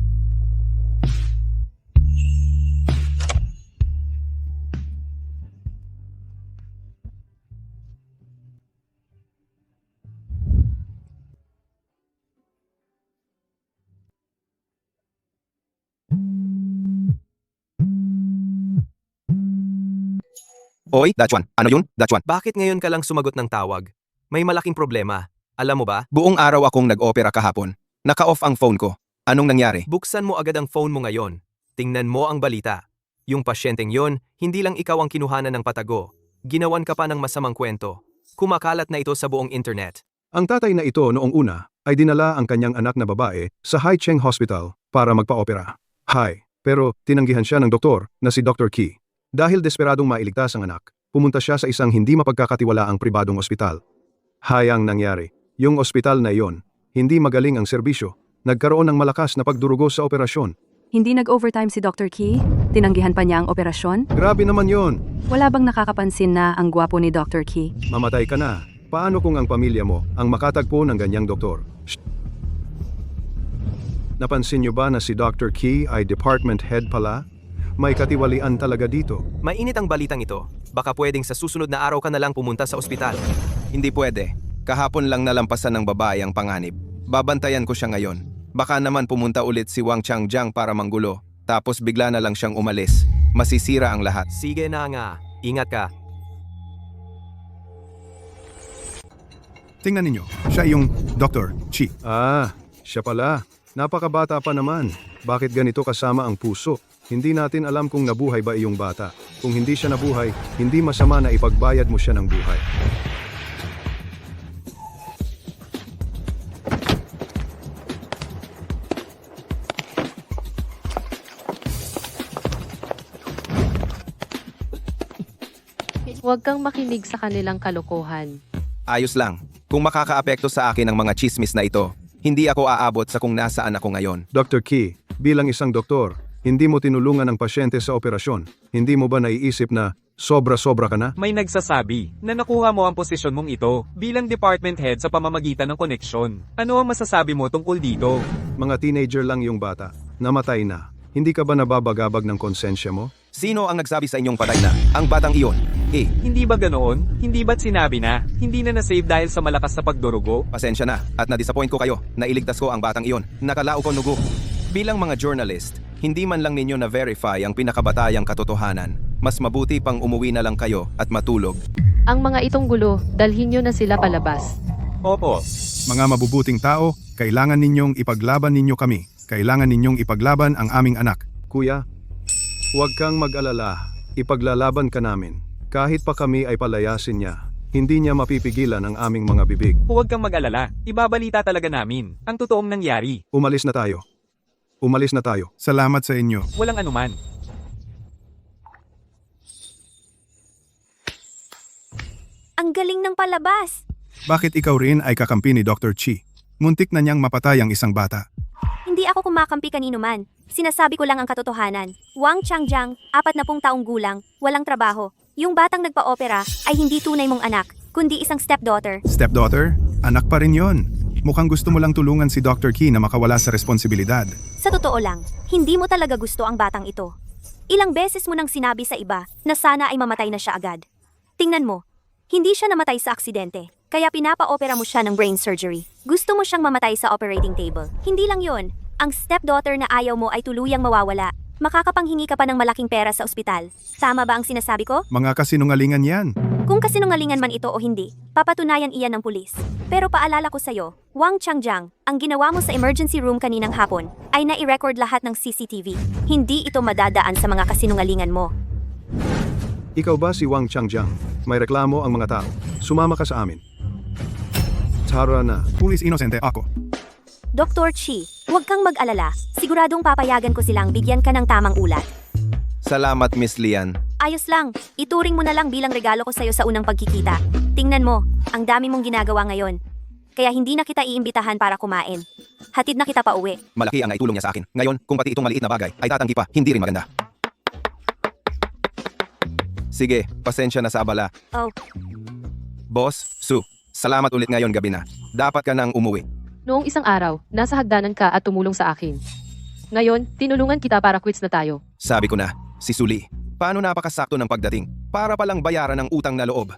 Oy, Dachwan. Ano yun, Dachwan? Bakit ngayon ka lang sumagot ng tawag? May malaking problema. Alam mo ba? Buong araw akong nag-opera kahapon. Naka-off ang phone ko. Anong nangyari? Buksan mo agad ang phone mo ngayon. Tingnan mo ang balita. Yung pasyenteng yon, hindi lang ikaw ang kinuhanan ng patago. Ginawan ka pa ng masamang kwento. Kumakalat na ito sa buong internet. Ang tatay na ito noong una ay dinala ang kanyang anak na babae sa Haicheng Hospital para magpa-opera. Pero tinanggihan siya ng doktor na si Dr. Key. Dahil desperadong mailigtas ang anak, pumunta siya sa isang hindi mapagkakatiwalaang pribadong ospital. Ang nangyari, yung ospital na iyon, hindi magaling ang serbisyo, nagkaroon ng malakas na pagdurugo sa operasyon. Hindi nag-overtime si Dr. Key? Tinanggihan pa niya ang operasyon? Grabe naman yon. Wala bang nakakapansin na ang gwapo ni Dr. Key? Mamatay ka na. Paano kung ang pamilya mo ang makatagpo ng ganyang doktor? Napansin niyo ba na si Dr. Key ay department head pala? May katiwalian talaga dito. Mainit ang balitang ito. Baka pwedeng sa susunod na araw ka na lang pumunta sa ospital. Hindi pwede. Kahapon lang nalampasan ng babae ang panganib. Babantayan ko siya ngayon. Baka naman pumunta ulit si Wang Changjiang para manggulo. Tapos bigla na lang siyang umalis. Masisira ang lahat. Sige na nga. Ingat ka. Tingnan ninyo, siya yung Dr. Chi. Siya pala. Napakabata pa naman. Bakit ganito kasama ang puso? Hindi natin alam kung nabuhay ba iyong bata. Kung hindi siya nabuhay, hindi masama na ipagbayad mo siya ng buhay. Huwag kang makinig sa kanilang kalokohan. Ayos lang. Kung makakaapekto sa akin ang mga chismis na ito, hindi ako aabot sa kung nasaan ako ngayon. Dr. Key, bilang isang doktor, hindi mo tinulungan ang pasyente sa operasyon. Hindi mo ba naiisip na sobra-sobra ka na? May nagsasabi na nakuha mo ang posisyon mong ito bilang department head sa pamamagitan ng koneksyon. Ano ang masasabi mo tungkol dito? Mga teenager lang yung bata. Namatay na. Hindi ka ba nababagabag ng konsensya mo? Sino ang nagsabi sa inyong patay na? Ang batang iyon. Hindi ba ganoon? Hindi ba't sinabi na? Hindi na nasave dahil sa malakas na pagdurugo? Pasensya na at na-disappoint ko kayo. Nailigtas ko ang batang iyon. Nakalao ko nugo. Bilang mga journalist, hindi man lang ninyo na-verify ang pinakabatayang katotohanan. Mas mabuti pang umuwi na lang kayo at matulog. Ang mga itong gulo, dalhin nyo na sila palabas. Opo. Mga mabubuting tao, kailangan ninyong ipaglaban ninyo kami. Kailangan ninyong ipaglaban ang aming anak. Kuya, huwag kang mag-alala. Ipaglalaban ka namin. Kahit pa kami ay palayasin niya, hindi niya mapipigilan ang aming mga bibig. Huwag kang mag-alala. Ibabalita talaga namin ang totoong nangyari. Umalis na tayo. Umalis na tayo. Salamat sa inyo. Walang anuman. Ang galing ng palabas. Bakit ikaw rin ay kakampi ni Dr. Chi? Muntik na niyang mapatay ang isang bata. Hindi ako kumakampi kanino man. Sinasabi ko lang ang katotohanan. Wang Changjiang, 40 taong gulang, walang trabaho. Yung batang nagpa-opera ay hindi tunay mong anak, kundi isang stepdaughter. Stepdaughter? Anak pa rin yon. Mukhang gusto mo lang tulungan si Dr. Key na makawala sa responsibilidad. Sa totoo lang, hindi mo talaga gusto ang batang ito. Ilang beses mo nang sinabi sa iba na sana ay mamatay na siya agad. Tingnan mo, hindi siya namatay sa aksidente, kaya pinapa-opera mo siya ng brain surgery. Gusto mo siyang mamatay sa operating table. Hindi lang yon, ang stepdaughter na ayaw mo ay tuluyang mawawala. Makakapanghingi ka pa ng malaking pera sa ospital. Tama ba ang sinasabi ko? Mga kasinungalingan yan. Kung kasinungalingan man ito o hindi, papatunayan iyan ng pulis. Pero paalala ko sa'yo, Wang Changjiang, ang ginawa mo sa emergency room kaninang hapon ay nai-record lahat ng CCTV. Hindi ito madadaan sa mga kasinungalingan mo. Ikaw ba si Wang Changjiang? May reklamo ang mga tao. Sumama ka sa amin. Tara na. Pulis inosente ako. Dr. Chi, huwag kang mag-alala. Siguradong papayagan ko silang bigyan ka ng tamang ulat. Salamat, Miss Lian. Ayos lang, ituring mo na lang bilang regalo ko sa'yo sa unang pagkikita. Tingnan mo, ang dami mong ginagawa ngayon. Kaya hindi na kita iimbitahan para kumain. Hatid na kita pa uwi. Malaki ang naitulong niya sa akin. Ngayon, kung pati itong maliit na bagay ay tatanggi pa, hindi rin maganda. Sige, pasensya na sa abala. Oh, Boss, Su, salamat ulit ngayon gabi na. Dapat ka nang umuwi. Noong isang araw, nasa hagdanan ka at tumulong sa akin. Ngayon, tinulungan kita para quits na tayo. Sabi ko na, si Suli, paano napakasakto ng pagdating? Para palang bayaran ng utang na loob.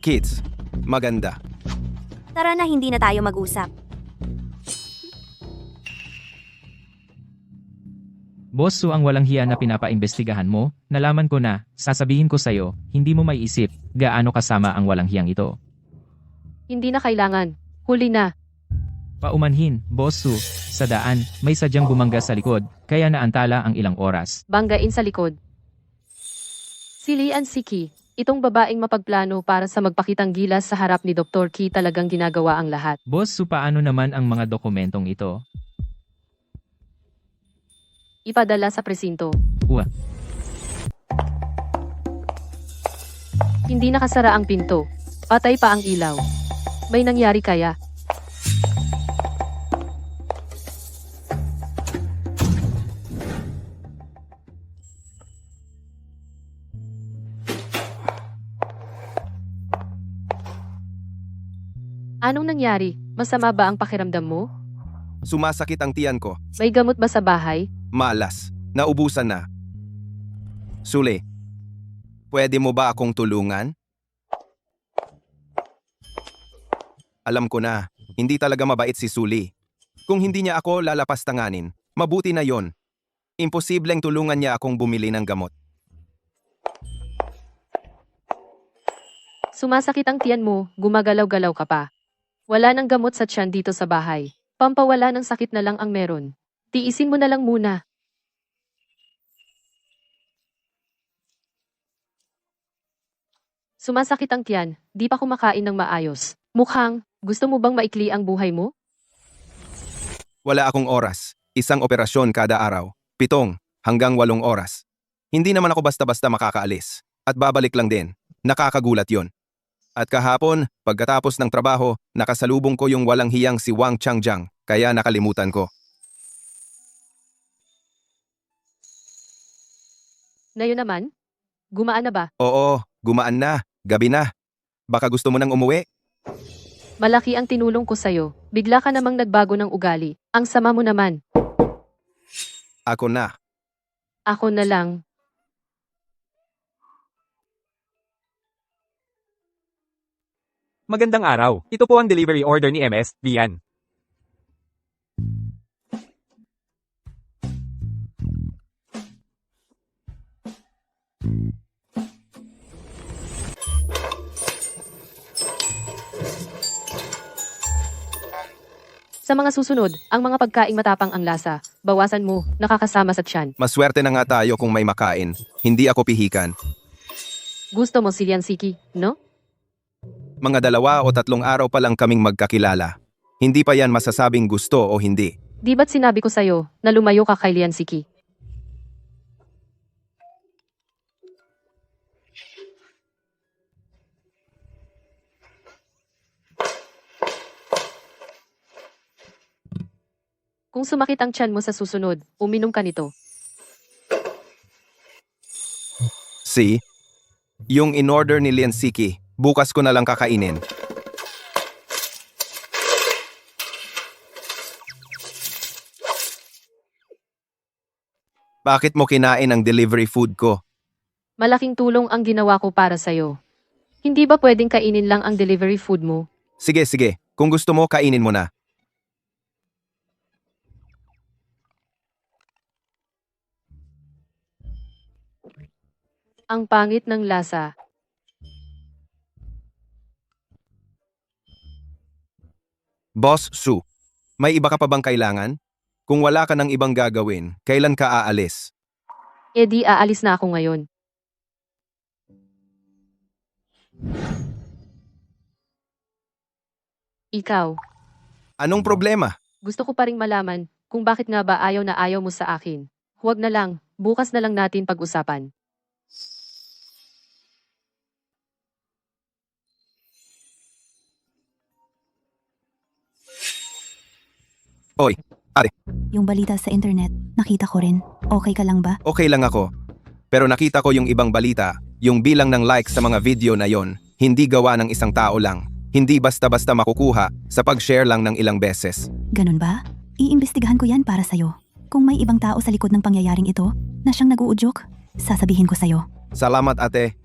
Kids, maganda. tara na hindi na tayo mag-usap. Boss Su ang walang hiya na pinapaimbestigahan mo, nalaman ko na, sasabihin ko sa'yo, hindi mo maiisip, gaano kasama ang walang hiyang ito. Hindi na kailangan. Huli na. Paumanhin, Boss Su, sa daan, may sadyang bumangga sa likod, kaya naantala ang ilang oras. Banggain sa likod. Si Lian Siki, itong babaeng mapagplano para sa magpakitang gilas sa harap ni Dr. Ki talagang ginagawa ang lahat. Boss Su, paano naman ang mga dokumentong ito? Ipadala sa presinto. Uwa. Hindi nakasara ang pinto. Patay pa ang ilaw. May nangyari kaya? Anong nangyari? Masama ba ang pakiramdam mo? Sumasakit ang tiyan ko. May gamot ba sa bahay? Malas. Naubusan na. Suli, pwede mo ba akong tulungan? Alam ko na, hindi talaga mabait si Suli. Kung hindi niya ako lalapastanganin, mabuti na yon. Imposibleng tulungan niya akong bumili ng gamot. Sumasakit ang tiyan mo, gumagalaw-galaw ka pa. Wala nang gamot sa tiyan dito sa bahay. Pampawala ng sakit na lang ang meron. Tiisin mo na lang muna. Sumasakit ang tiyan, di pa kumakain ng maayos. Mukhang, gusto mo bang maikli ang buhay mo? Wala akong oras. Isang operasyon kada araw. 7 hanggang 8 oras. Hindi naman ako basta-basta makakaalis. At babalik lang din. Nakakagulat yon. At kahapon, pagkatapos ng trabaho, nakasalubong ko yung walang hiyang si Wang Changjiang, kaya nakalimutan ko. Ngayon naman? Gumaan na ba? Oo, gumaan na. Gabi na. Baka gusto mo nang umuwi? Malaki ang tinulong ko sa'yo. Bigla ka namang nagbago ng ugali. Ang sama mo naman. Ako na. Ako na lang. Magandang araw. Ito po ang delivery order ni MS, Lian. Sa mga susunod, ang mga pagkaing matapang ang lasa, bawasan mo, nakakasama sa tiyan. Maswerte na nga tayo kung may makain. Hindi ako pihikan. Gusto mo si Lian Siki, no? Mga 2 o 3 araw pa lang kaming magkakilala. Hindi pa yan masasabing gusto o hindi. Di ba't sinabi ko sa'yo na lumayo ka kay Lian Siki? Kung sumakit ang tiyan mo sa susunod, uminom ka nito. See? Yung in-order ni Lian Siki, bukas ko na lang kakainin. Bakit mo kinain ang delivery food ko? Malaking tulong ang ginawa ko para sa'yo. Hindi ba pwedeng kainin lang ang delivery food mo? Sige, sige. Kung gusto mo, kainin mo na. Ang pangit ng lasa. Boss Su, may iba ka pa bang kailangan? Kung wala ka ng ibang gagawin, kailan ka aalis? E di aalis na ako ngayon. Ikaw, Anong problema? gusto ko pa ring malaman kung bakit nga ba ayaw na ayaw mo sa akin. Huwag na lang, bukas na lang natin pag-usapan. Oy, Yung balita sa internet, nakita ko rin. Okay ka lang ba? okay lang ako. Pero nakita ko yung ibang balita, yung bilang ng like sa mga video na yon, hindi gawa ng isang tao lang. Hindi basta-basta makukuha sa pag-share lang ng ilang beses. Ganun ba? Iimbestigahan ko yan para sa'yo. Kung may ibang tao sa likod ng pangyayaring ito, na siyang nag-uudyok, sasabihin ko sa'yo. Salamat ate.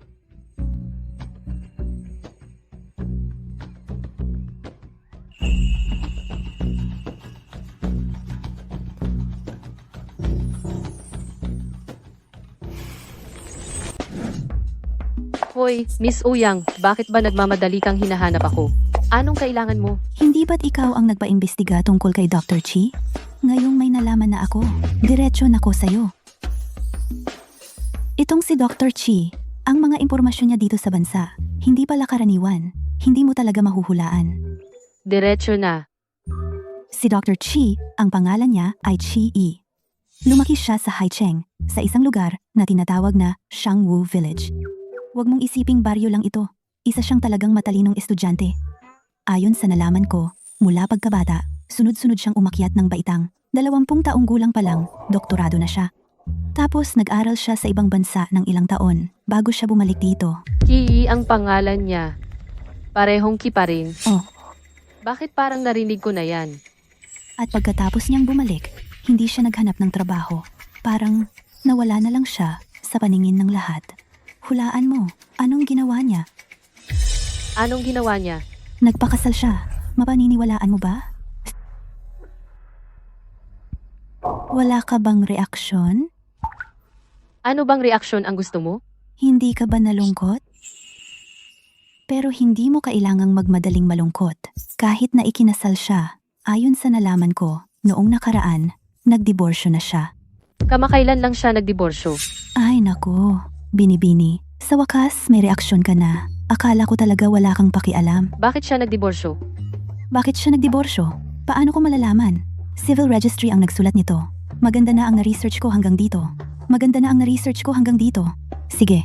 Hoy, Miss Uyang, bakit ba nagmamadali kang hinahanap ako? Anong kailangan mo? Hindi ba't ikaw ang nagpaimbestiga tungkol kay Dr. Chi? Ngayong may nalaman na ako, diretsyo na ko sa'yo. Itong si Dr. Chi, ang mga impormasyon niya dito sa bansa, hindi pala karaniwan, hindi mo talaga mahuhulaan. Diretso na. Si Dr. Chi, ang pangalan niya ay Chi Yi. Lumaki siya sa Haicheng, sa isang lugar na tinatawag na Shangwu Village. Huwag mong isiping baryo lang ito, isa siyang talagang matalinong estudyante. Ayon sa nalaman ko, mula pagkabata, sunod-sunod siyang umakyat ng baitang. 20 taong gulang pa lang, doktorado na siya. Tapos nag-aral siya sa ibang bansa ng ilang taon bago siya bumalik dito. Ki ang pangalan niya. Parehong Ki pa rin. Oh. Bakit parang narinig ko na yan? At pagkatapos niyang bumalik, hindi siya naghanap ng trabaho. Parang nawala na lang siya sa paningin ng lahat. Hulaan mo, anong ginawa niya? Anong ginawa niya? Nagpakasal siya. Mapaniniwalaan mo ba? Wala ka bang reaksyon? Ano bang reaksyon ang gusto mo? Hindi ka ba nalungkot? Pero hindi mo kailangang magmadaling malungkot. Kahit na ikinasal siya, ayon sa nalaman ko, noong nakaraan, nagdiborsyo na siya. Kamakailan lang siya nagdiborsyo. Ay nako, Binibini. Sa wakas, may reaksyon ka na. Akala ko talaga wala kang pakialam. Bakit siya nagdiborsyo? Bakit siya nagdiborsyo? Paano ko malalaman? Civil Registry ang nagsulat nito. Maganda na ang na-research ko hanggang dito. Maganda na ang na-research ko hanggang dito. Sige,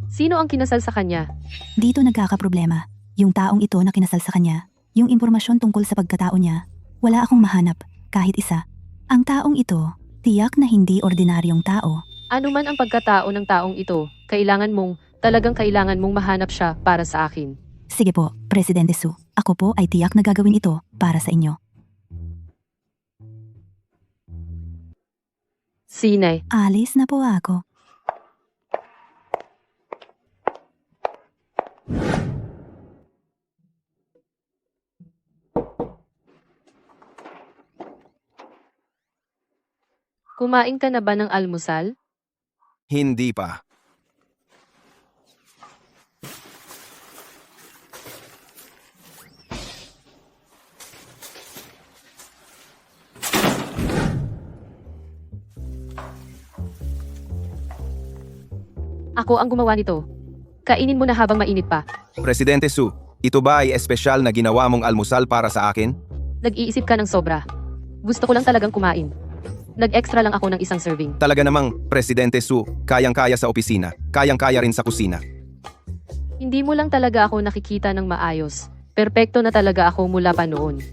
Sino ang kinasal sa kanya? dito nagkakaproblema. Yung taong ito na kinasal sa kanya, yung impormasyon tungkol sa pagkatao niya, wala akong mahanap, kahit isa. Ang taong ito, tiyak na hindi ordinaryong tao. Ano man ang pagkatao ng taong ito, talagang kailangan mong mahanap siya para sa akin. Sige po, Presidente Su. Ako po ay tiyak na gagawin ito para sa inyo. Sinay. Alis na po ako. Kumain ka na ba ng almusal? Hindi pa. Ako ang gumawa nito. Kainin mo na habang mainit pa. Presidente Su, ito ba ay espesyal na ginawa mong almusal para sa akin? Nag-iisip ka ng sobra. Gusto ko lang talagang kumain. Nag-extra lang ako ng isang serving. Talaga namang, Presidente Su, kayang-kaya sa opisina, kayang-kaya rin sa kusina. Hindi mo lang talaga ako nakikita ng maayos. Perpekto na talaga ako mula pa noon.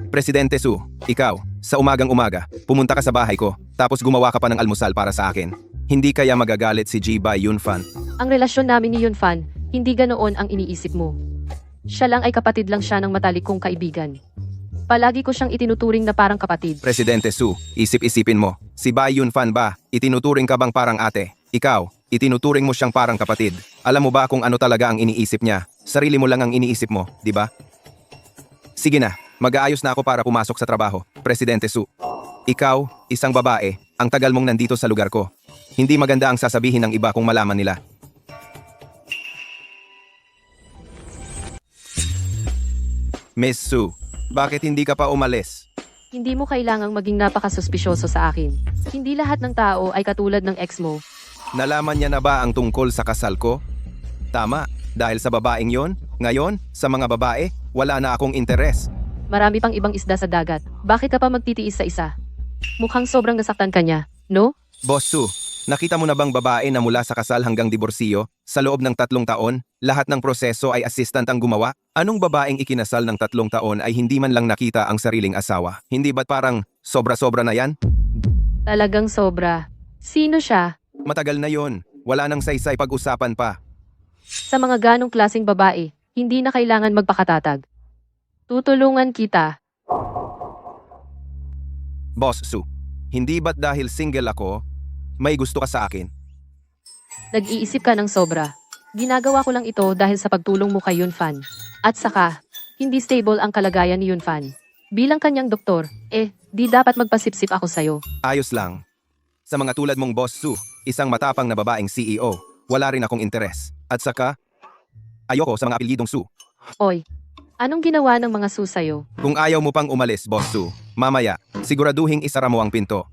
Presidente Su, ikaw, sa umagang-umaga, pumunta ka sa bahay ko, tapos gumawa ka pa ng almusal para sa akin. Hindi kaya magagalit si Jibai Yunfan? Ang relasyon namin ni Yunfan, hindi ganoon ang iniisip mo. Siya lang ay kapatid lang siya ng matalik kong kaibigan. Palagi ko siyang itinuturing na parang kapatid. Presidente Su, isip-isipin mo, si Bai Yunfan ba, itinuturing ka bang parang ate? Ikaw, itinuturing mo siyang parang kapatid. Alam mo ba kung ano talaga ang iniisip niya? Sarili mo lang ang iniisip mo, di ba? Sige na, mag-aayos na ako para pumasok sa trabaho, Presidente Su. Ikaw, isang babae, ang tagal mong nandito sa lugar ko. Hindi maganda ang sasabihin ng iba kung malaman nila. Miss Su, bakit hindi ka pa umalis? Hindi mo kailangang maging napakasuspisyoso sa akin. Hindi lahat ng tao ay katulad ng ex mo. Nalaman niya na ba ang tungkol sa kasal ko? Tama, dahil sa babaeng yon, ngayon, sa mga babae, wala na akong interes. Marami pang ibang isda sa dagat. Bakit ka pa magtitiis sa isa? Mukhang sobrang nasaktan ka niya, no? Boss Su, nakita mo na bang babae na mula sa kasal hanggang diborsiyo, sa loob ng 3 taon, lahat ng proseso ay assistant ang gumawa? Anong babaeng ikinasal ng 3 taon ay hindi man lang nakita ang sariling asawa? Hindi ba't parang sobra-sobra na yan? Talagang sobra. Sino siya? Matagal na yon, wala nang saysay pag-usapan pa. Sa mga ganong klaseng babae, hindi na kailangan magpakatatag. Tutulungan kita. Boss Su, hindi ba't dahil single ako, may gusto ka sa akin? Nag-iisip ka ng sobra. Ginagawa ko lang ito dahil sa pagtulong mo kay Yunfan. At saka, hindi stable ang kalagayan ni Yunfan. Bilang kanyang doktor, di dapat magpasipsip ako sa'yo. Ayos lang. Sa mga tulad mong Boss Su, isang matapang na babaeng CEO, wala rin akong interes. At saka, ayoko sa mga apelyidong Su. Oy, anong ginawa ng mga Su sa'yo? Kung ayaw mo pang umalis, Boss Su, mamaya, siguraduhing isara mo ang pinto.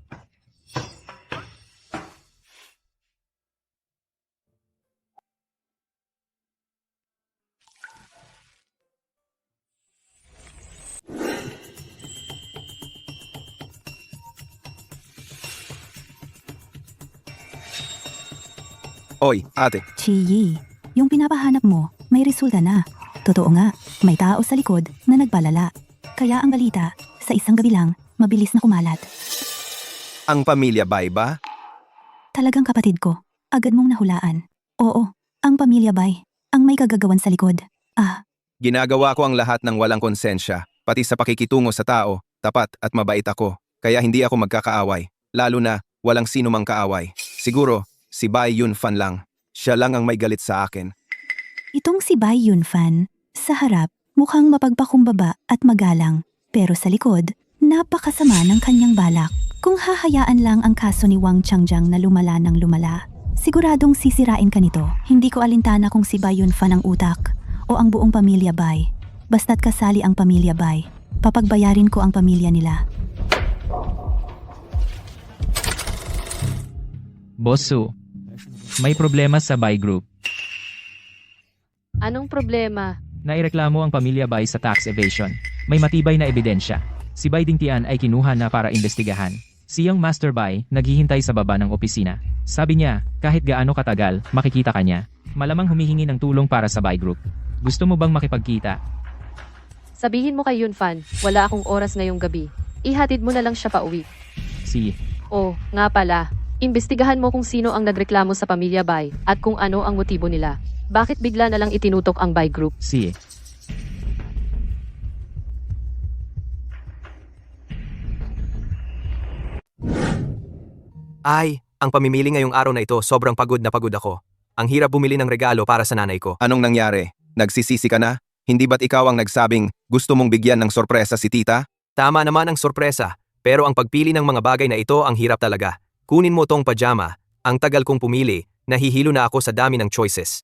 Oy, ate, Chiyi, yung pinapahanap mo, may resulta na. Totoo nga, may tao sa likod na nagbalala. Kaya ang balita, sa isang gabi lang, mabilis na kumalat. ang pamilya Bay ba? Talagang kapatid ko, agad mong nahulaan. Oo, ang pamilya Bay, ang may kagagawan sa likod. Ah, Ginagawa ko ang lahat ng walang konsensya, pati sa pakikitungo sa tao, tapat at mabait ako. Kaya hindi ako magkakaaway, lalo na walang sino mang kaaway. Siguro, si Bai Yunfan lang. Siya lang ang may galit sa akin. itong si Bai Yunfan, sa harap, mukhang mapagpakumbaba at magalang. Pero sa likod, napakasama ng kanyang balak. Kung hahayaan lang ang kaso ni Wang Changjiang na lumala ng lumala, siguradong sisirain ka nito. Hindi ko alintana kung si Bai Yunfan ang utak o ang buong pamilya Bai. Basta't kasali ang pamilya Bai, papagbayarin ko ang pamilya nila. Boss Su, may problema sa Bai Group. Anong problema? Naireklamo ang pamilya Bai sa tax evasion. May matibay na ebidensya. Si Bai Dingtian ay kinuha na para imbestigahan. Siyang Master Bai, naghihintay sa baba ng opisina. Sabi niya, kahit gaano katagal, makikita ka niya. Malamang humihingi ng tulong para sa Bai Group. Gusto mo bang makipagkita? Sabihin mo kay Yunfan, wala akong oras ngayong gabi. Ihatid mo na lang siya pauwi. Si, Oh, nga pala. Imbestigahan mo kung sino ang nagreklamo sa pamilya Bai at kung ano ang motibo nila. Bakit bigla na lang itinutok ang Bai Group? si. Ay, ang pamimili ngayong araw na ito, sobrang pagod na pagod ako. Ang hirap bumili ng regalo para sa nanay ko. Anong nangyari? Nagsisisi ka na? Hindi ba't ikaw ang nagsabing gusto mong bigyan ng sorpresa si tita? Tama naman ang sorpresa, pero ang pagpili ng mga bagay na ito ang hirap talaga. Kunin mo tong pajama, ang tagal kong pumili, nahihilo na ako sa dami ng choices.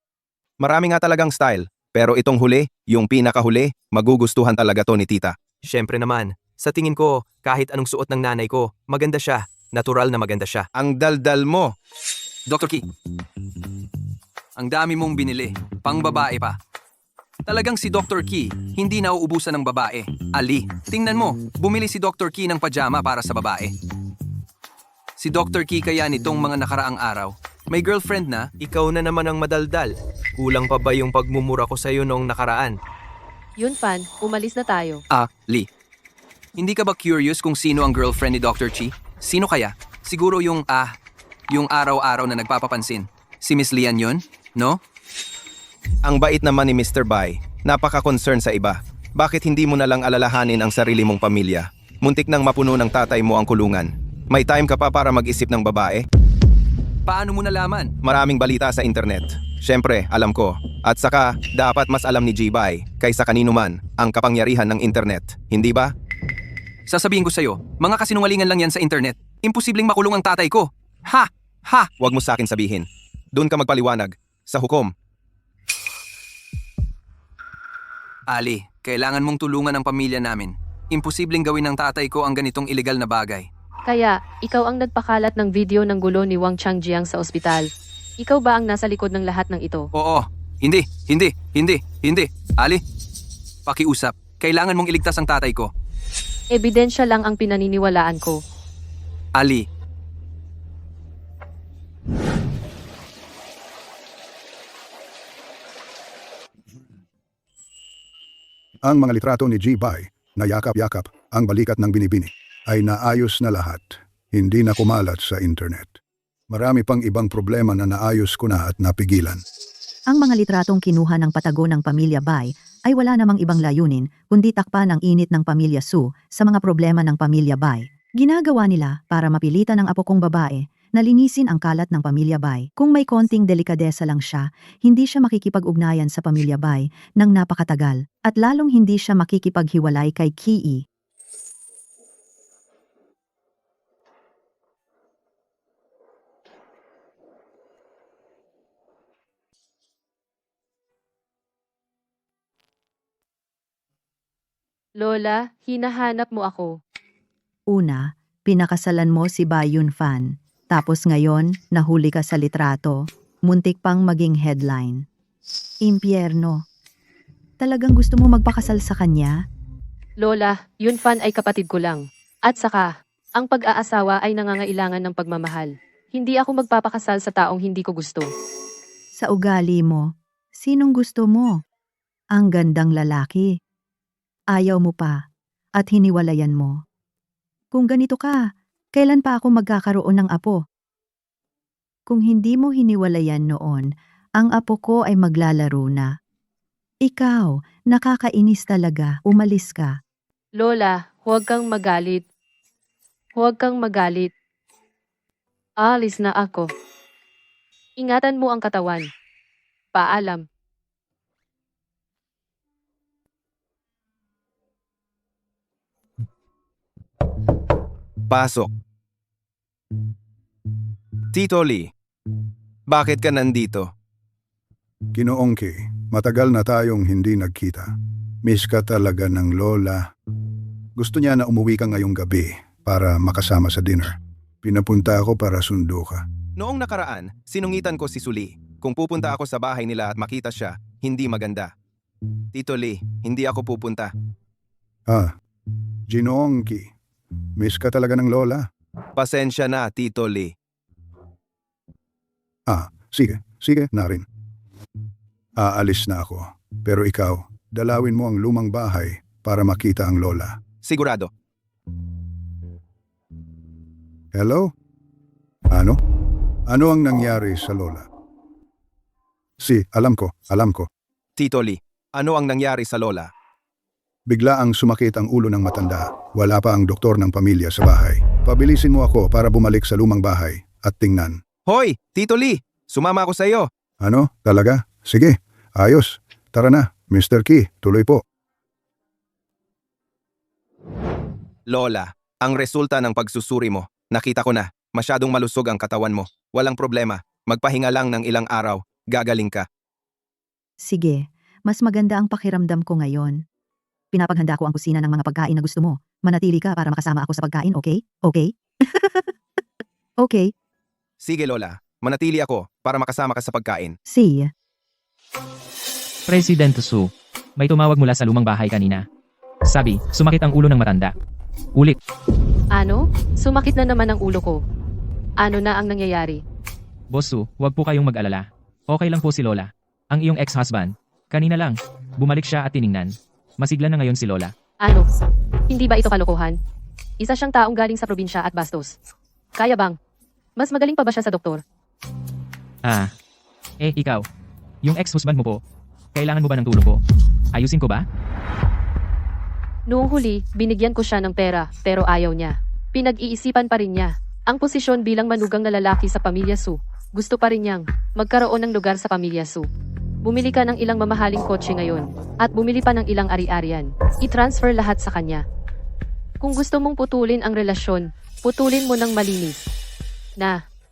Marami nga talagang style, pero itong huli, yung pinakahuli, magugustuhan talaga to ni tita. Siyempre naman, sa tingin ko, kahit anong suot ng nanay ko, maganda siya. Natural na maganda siya. Ang daldal mo! Dr. Key, ang dami mong binili, pang babae pa. Talagang si Dr. Key, hindi nauubusan ng babae. Ali, tingnan mo, bumili si Dr. Key ng pajama para sa babae. Si Dr. Key kaya nitong mga nakaraang araw, may girlfriend na. Ikaw na naman ang madaldal. Kulang pa ba yung pagmumura ko sa'yo noong nakaraan? Yunfan, umalis na tayo. Lee, hindi ka ba curious kung sino ang girlfriend ni Dr. Chi? Sino kaya? Siguro yung araw-araw na nagpapapansin. Si Miss Lian yun? No? Ang bait naman ni Mr. Bai, napaka-concern sa iba. Bakit hindi mo na lang alalahanin ang sarili mong pamilya? Muntik nang mapuno ng tatay mo ang kulungan. May time ka pa para mag-isip ng babae? Paano mo nalaman? Maraming balita sa internet. Siyempre, alam ko. At saka, dapat mas alam ni G-Bai kaysa kanino man ang kapangyarihan ng internet. Hindi ba? Sasabihin ko sa'yo, mga kasinungalingan lang yan sa internet. Imposibleng makulong ang tatay ko. Ha! Ha! Huwag mo sa akin sabihin. Doon ka magpaliwanag. Sa hukom. Ali, kailangan mong tulungan ang pamilya namin. Imposibleng gawin ng tatay ko ang ganitong ilegal na bagay. Kaya, ikaw ang nagpakalat ng video ng gulo ni Wang Changjiang sa ospital. Ikaw ba ang nasa likod ng lahat ng ito? Oo. Hindi. Ali, pakiusap. Kailangan mong iligtas ang tatay ko. Ebidensya lang ang pinaniniwalaan ko. Ali, Ang mga litrato ni G-Bai na yakap-yakap ang balikat ng binibini ay naayos na lahat, hindi na kumalat sa internet. Marami pang ibang problema na naayos ko na at napigilan. Ang mga litratong kinuha ng patago ng pamilya Bai ay wala namang ibang layunin kundi takpan ang init ng pamilya Su sa mga problema ng pamilya Bai. Ginagawa nila para mapilitan ang apo kong babae na linisin ang kalat ng pamilya Bai. Kung may konting delikadesa lang siya, hindi siya makikipag-ugnayan sa pamilya Bai ng napakatagal at lalong hindi siya makikipaghiwalay kay Kii. Lola, hinahanap mo ako. Una, pinakasalan mo si Ba Yun-fan. Tapos ngayon, nahuli ka sa litrato. Muntik pang maging headline. Impyerno. Talagang gusto mo magpakasal sa kanya? Lola, Yunfan ay kapatid ko lang. At saka, ang pag-aasawa ay nangangailangan ng pagmamahal. Hindi ako magpapakasal sa taong hindi ko gusto. Sa ugali mo, sinong gusto mo? Ang gandang lalaki. Ayaw mo pa, at hiniwalayan mo. Kung ganito ka, kailan pa ako magkakaroon ng apo? Kung hindi mo hiniwalayan noon, ang apo ko ay maglalaro na. Ikaw, nakakainis talaga, umalis ka. Lola, huwag kang magalit. Huwag kang magalit. Alis na ako. Ingatan mo ang katawan. Paalam. Pasok. Tito Lee, bakit ka nandito? Ginoong Ki, matagal na tayong hindi nagkita. Miss ka talaga ng lola. Gusto niya na umuwi ka ngayong gabi para makasama sa dinner. Pinapunta ako para sundo ka. Noong nakaraan, sinungitan ko si Suli. Kung pupunta ako sa bahay nila at makita siya, hindi maganda. Tito Lee, hindi ako pupunta. Ginoong Ki, miss ka talaga ng lola? Pasensya na, Tito Lee. Sige na rin. Aalis na ako. Pero ikaw, dalawin mo ang lumang bahay para makita ang lola. Sigurado. Hello? Ano? Ano ang nangyari sa lola? Alam ko. Tito Lee, ano ang nangyari sa lola? Bigla ang sumakit ang ulo ng matanda. Wala pa ang doktor ng pamilya sa bahay. Pabilisin mo ako para bumalik sa lumang bahay at tingnan. Hoy, Tito Lee! Sumama ako sa iyo. Ano? Talaga? Sige. Ayos. Tara na. Mr. Key, tuloy po. Lola, ang resulta ng pagsusuri mo, nakita ko na. Masyadong malusog ang katawan mo. Walang problema. Magpahinga lang ng ilang araw. Gagaling ka. Sige, mas maganda ang pakiramdam ko ngayon. Pinapaghanda ko ang kusina ng mga pagkain na gusto mo. Manatili ka para makasama ako sa pagkain, okay? Okay? Okay. Sige, Lola. Manatili ako para makasama ka sa pagkain. See ya. President Su, may tumawag mula sa lumang bahay kanina. Sabi, sumakit ang ulo ng matanda. Ulit. Ano? Sumakit na naman ang ulo ko. Ano na ang nangyayari? Boss Su, huwag po kayong mag-alala. Okay lang po si Lola. Ang iyong ex-husband. Kanina lang. Bumalik siya at tiningnan. Masigla na ngayon si Lola. Ano? Hindi ba ito kalokohan? Isa siyang taong galing sa probinsya at bastos. Kaya bang? Mas magaling pa ba siya sa doktor? Ikaw. Yung ex-husband mo po. Kailangan mo ba ng tulong ko? Ayusin ko ba? Noong huli, binigyan ko siya ng pera, pero ayaw niya. Pinag-iisipan pa rin niya. Ang posisyon bilang manugang na lalaki sa pamilya Su. Gusto pa rin niyang magkaroon ng lugar sa pamilya Su. Bumili ka ng ilang mamahaling kotse ngayon, at bumili pa ng ilang ari-arian. I-transfer lahat sa kanya. Kung gusto mong putulin ang relasyon, putulin mo ng malinis.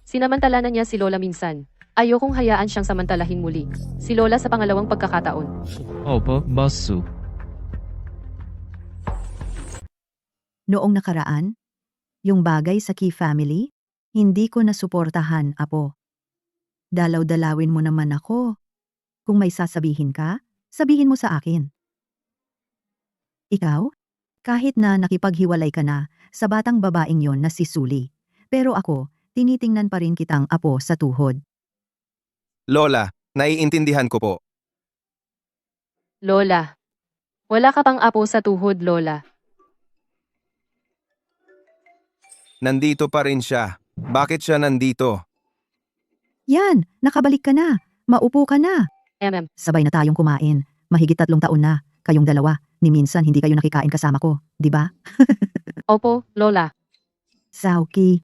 Sinamantala na niya si Lola minsan. Ayokong hayaan siyang samantalahin muli. Si Lola sa pangalawang pagkakataon. Opo, Boss Su. Noong nakaraan, yung bagay sa Key family, hindi ko nasuportahan, apo. Dalaw-dalawin mo naman ako. Kung may sasabihin ka, sabihin mo sa akin. Ikaw, kahit na nakipaghiwalay ka na sa batang babaeng yon na si Suli, pero ako, tinitingnan pa rin kitang apo sa tuhod. Lola, naiintindihan ko po. Lola. Wala ka pang apo sa tuhod, Lola. Nandito pa rin siya. Bakit siya nandito? Yan, nakabalik ka na. Maupo ka na. Sabay na tayong kumain. Mahigit 3 taon na. Kayong dalawa. Ni minsan hindi kayo nakikain kasama ko. Di ba? Opo, Lola. Sauki.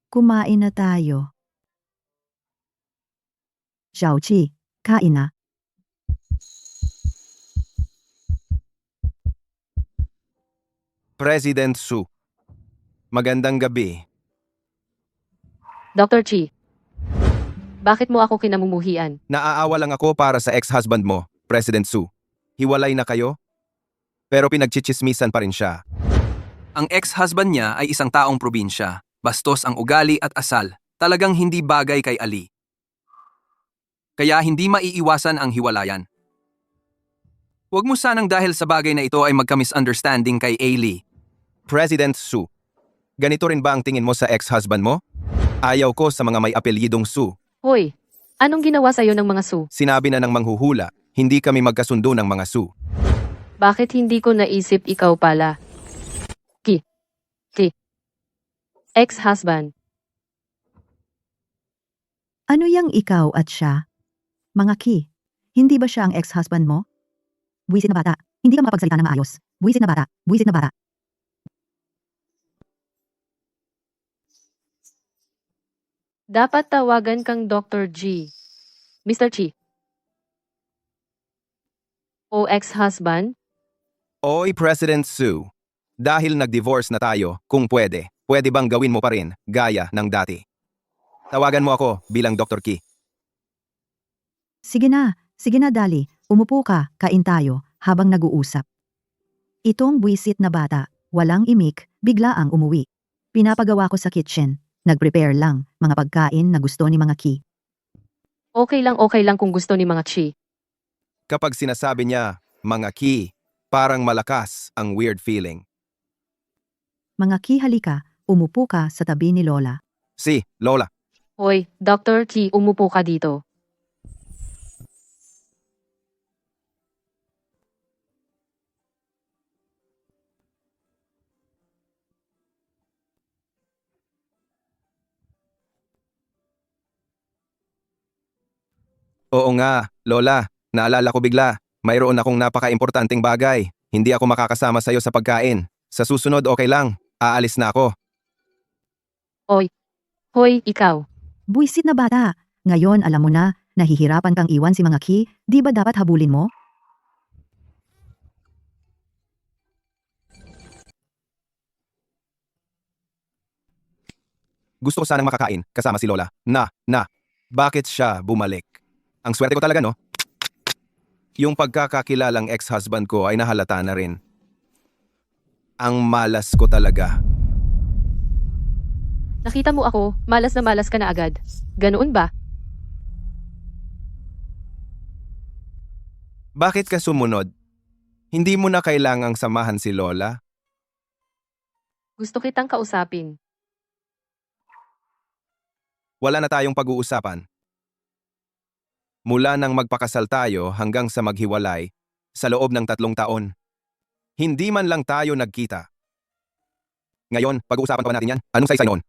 Kumain na tayo. Xiaoqi, kain na. President Su. Magandang gabi. Dr. Chi. Bakit mo ako kinamumuhian? Naaawa lang ako para sa ex-husband mo, President Su. Hiwalay na kayo? Pero pinagchichismisan pa rin siya. Ang ex-husband niya ay isang taong probinsya. Bastos ang ugali at asal. Talagang hindi bagay kay Ali. Kaya hindi maiiwasan ang hiwalayan. Huwag mo sanang dahil sa bagay na ito ay magka-misunderstanding kay Ali. President Su, ganito rin ba ang tingin mo sa ex-husband mo? Ayaw ko sa mga may apelyidong Su. Hoy, anong ginawa sa'yo ng mga Su? Sinabi na ng manghuhula, hindi kami magkasundo ng mga Su. Bakit hindi ko naisip ikaw pala? Ex-husband. Ano yang ikaw at siya? Mga Ki, hindi ba siya ang ex-husband mo? Buwisit na bata, hindi ka makapagsalita ng maayos. Buwisit na bata, buwisit na bata. Dapat tawagan kang Dr. G. Mr. Chi. O ex-husband? Oy, President Su, dahil nag-divorce na tayo, kung pwede bang gawin mo pa rin, gaya ng dati? Tawagan mo ako bilang Dr. Ki. Sige na Dali, umupo ka, kain tayo, habang nag-uusap. Itong buwisit na bata, walang imik, bigla ang umuwi. Pinapagawa ko sa kitchen, nag-prepare lang, mga pagkain na gusto ni mga Ki. Okay lang kung gusto ni mga Chi. Kapag sinasabi niya, mga Ki, parang malakas ang weird feeling. Mga Ki, halika, umupo ka sa tabi ni Lola. Si, Lola. Hoy, Dr. Ki, umupo ka dito. Oo nga, Lola, naalala ko bigla, mayroon akong napaka-importanteng bagay. Hindi ako makakasama sa'yo sa pagkain. Sa susunod okay lang, aalis na ako. Hoy, ikaw. Buwisit na bata, ngayon alam mo na, nahihirapan kang iwan si mga Ki, di ba dapat habulin mo? Gusto ko sanang makakain, kasama si Lola. Bakit siya bumalik? Ang swerte ko talaga, no? Yung pagkakakilalang ex-husband ko ay nahalata na rin. Ang malas ko talaga. Nakita mo ako, malas na malas ka na agad. Ganoon ba? Bakit ka sumunod? Hindi mo na kailangang samahan si Lola? Gusto kitang kausapin. Wala na tayong pag-uusapan. Mula nang magpakasal tayo hanggang sa maghiwalay, sa loob ng 3 taon. Hindi man lang tayo nagkita. Ngayon, pag-uusapan pa natin yan? Anong saysay noon?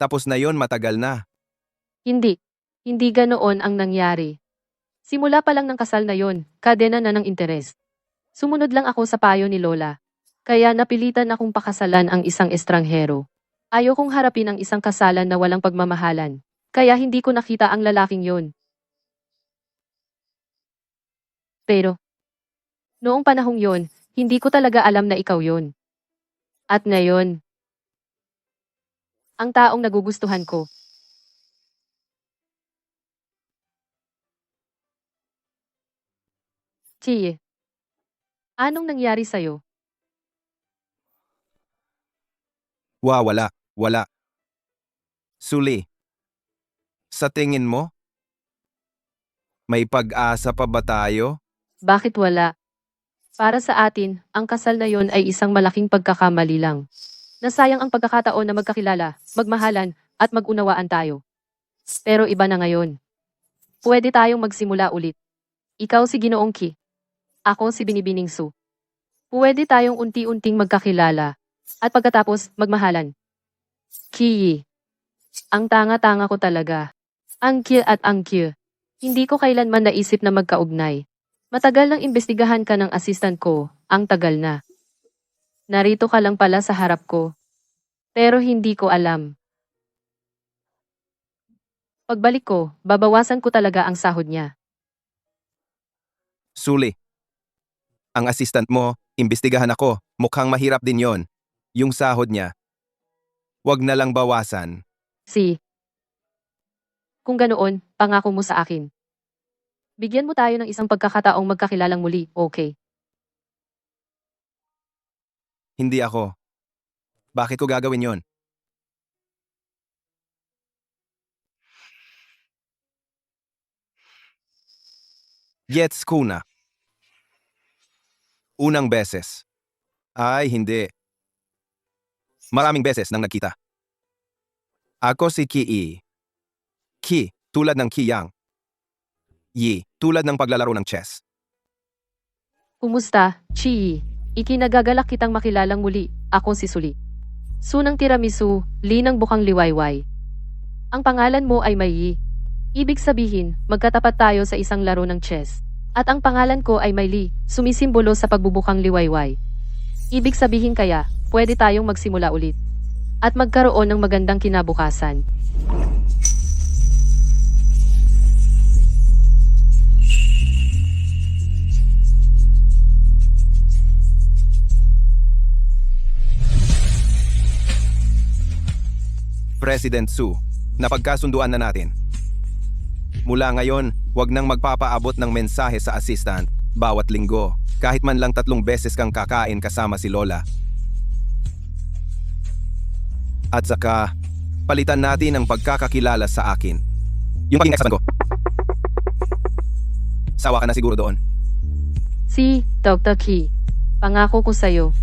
Tapos na yon, matagal na. Hindi ganoon ang nangyari. Simula pa lang ng kasal na yon, kadena na ng interes. Sumunod lang ako sa payo ni Lola. Kaya napilitan akong pakasalan ang isang estranghero. Ayokong harapin ang isang kasalan na walang pagmamahalan. Kaya hindi ko nakita ang lalaking yon. Pero, noong panahong yon, hindi ko talaga alam na ikaw yon. At ngayon, ang taong nagugustuhan ko. Chi, anong nangyari sa'yo? Wala. Suli, sa tingin mo, may pag-asa pa ba tayo? Bakit wala? Para sa atin, ang kasal na yon ay isang malaking pagkakamali lang. Nasayang ang pagkakataon na magkakilala, magmahalan, at mag-unawaan tayo. Pero iba na ngayon. Pwede tayong magsimula ulit. Ikaw si Ginoong Ki. Ako si Binibining Su. Pwede tayong unti-unting magkakilala. At pagkatapos, magmahalan. Ki. Ang tanga-tanga ko talaga. Ang Ki at ang Ki. Hindi ko kailanman naisip na magkaugnay. Matagal nang imbestigahan ka ng assistant ko, ang tagal na. Narito ka lang pala sa harap ko. Pero hindi ko alam. Pagbalik ko, babawasan ko talaga ang sahod niya. Suli, ang assistant mo, imbestigahan ako, mukhang mahirap din yon. Yung sahod niya. Wag na lang bawasan. Kung ganoon, pangako mo sa akin. Bigyan mo tayo ng isang pagkakataong magkakilalang muli, okay? Hindi ako. Bakit ko gagawin yon? Gets ko na. Unang beses. Ay, hindi. Maraming beses nang nagkita. Ako si Ki. Ki, tulad ng Ki Yang. Yi, tulad ng paglalaro ng chess. Kumusta, Chi? Ikinagagalak kitang makilalang muli. Ako si Suli. Sunang tiramisu, linang bukang liwayway. Ang pangalan mo ay Mai Yi. Ibig sabihin, magkatapat tayo sa isang laro ng chess. At ang pangalan ko ay Mai Li, sumisimbolo sa pagbubukang liwayway. Ibig sabihin kaya, pwede tayong magsimula ulit. At magkaroon ng magandang kinabukasan. President Su, napagkasunduan na natin. Mula ngayon, huwag nang magpapaabot ng mensahe sa assistant bawat linggo, kahit man lang 3 beses kang kakain kasama si Lola. At saka, palitan natin ang pagkakakilala sa akin. Yung pagiging ex-husband ko. Sawa ka na siguro doon. Si Dr. Ki. Pangako ko sa'yo,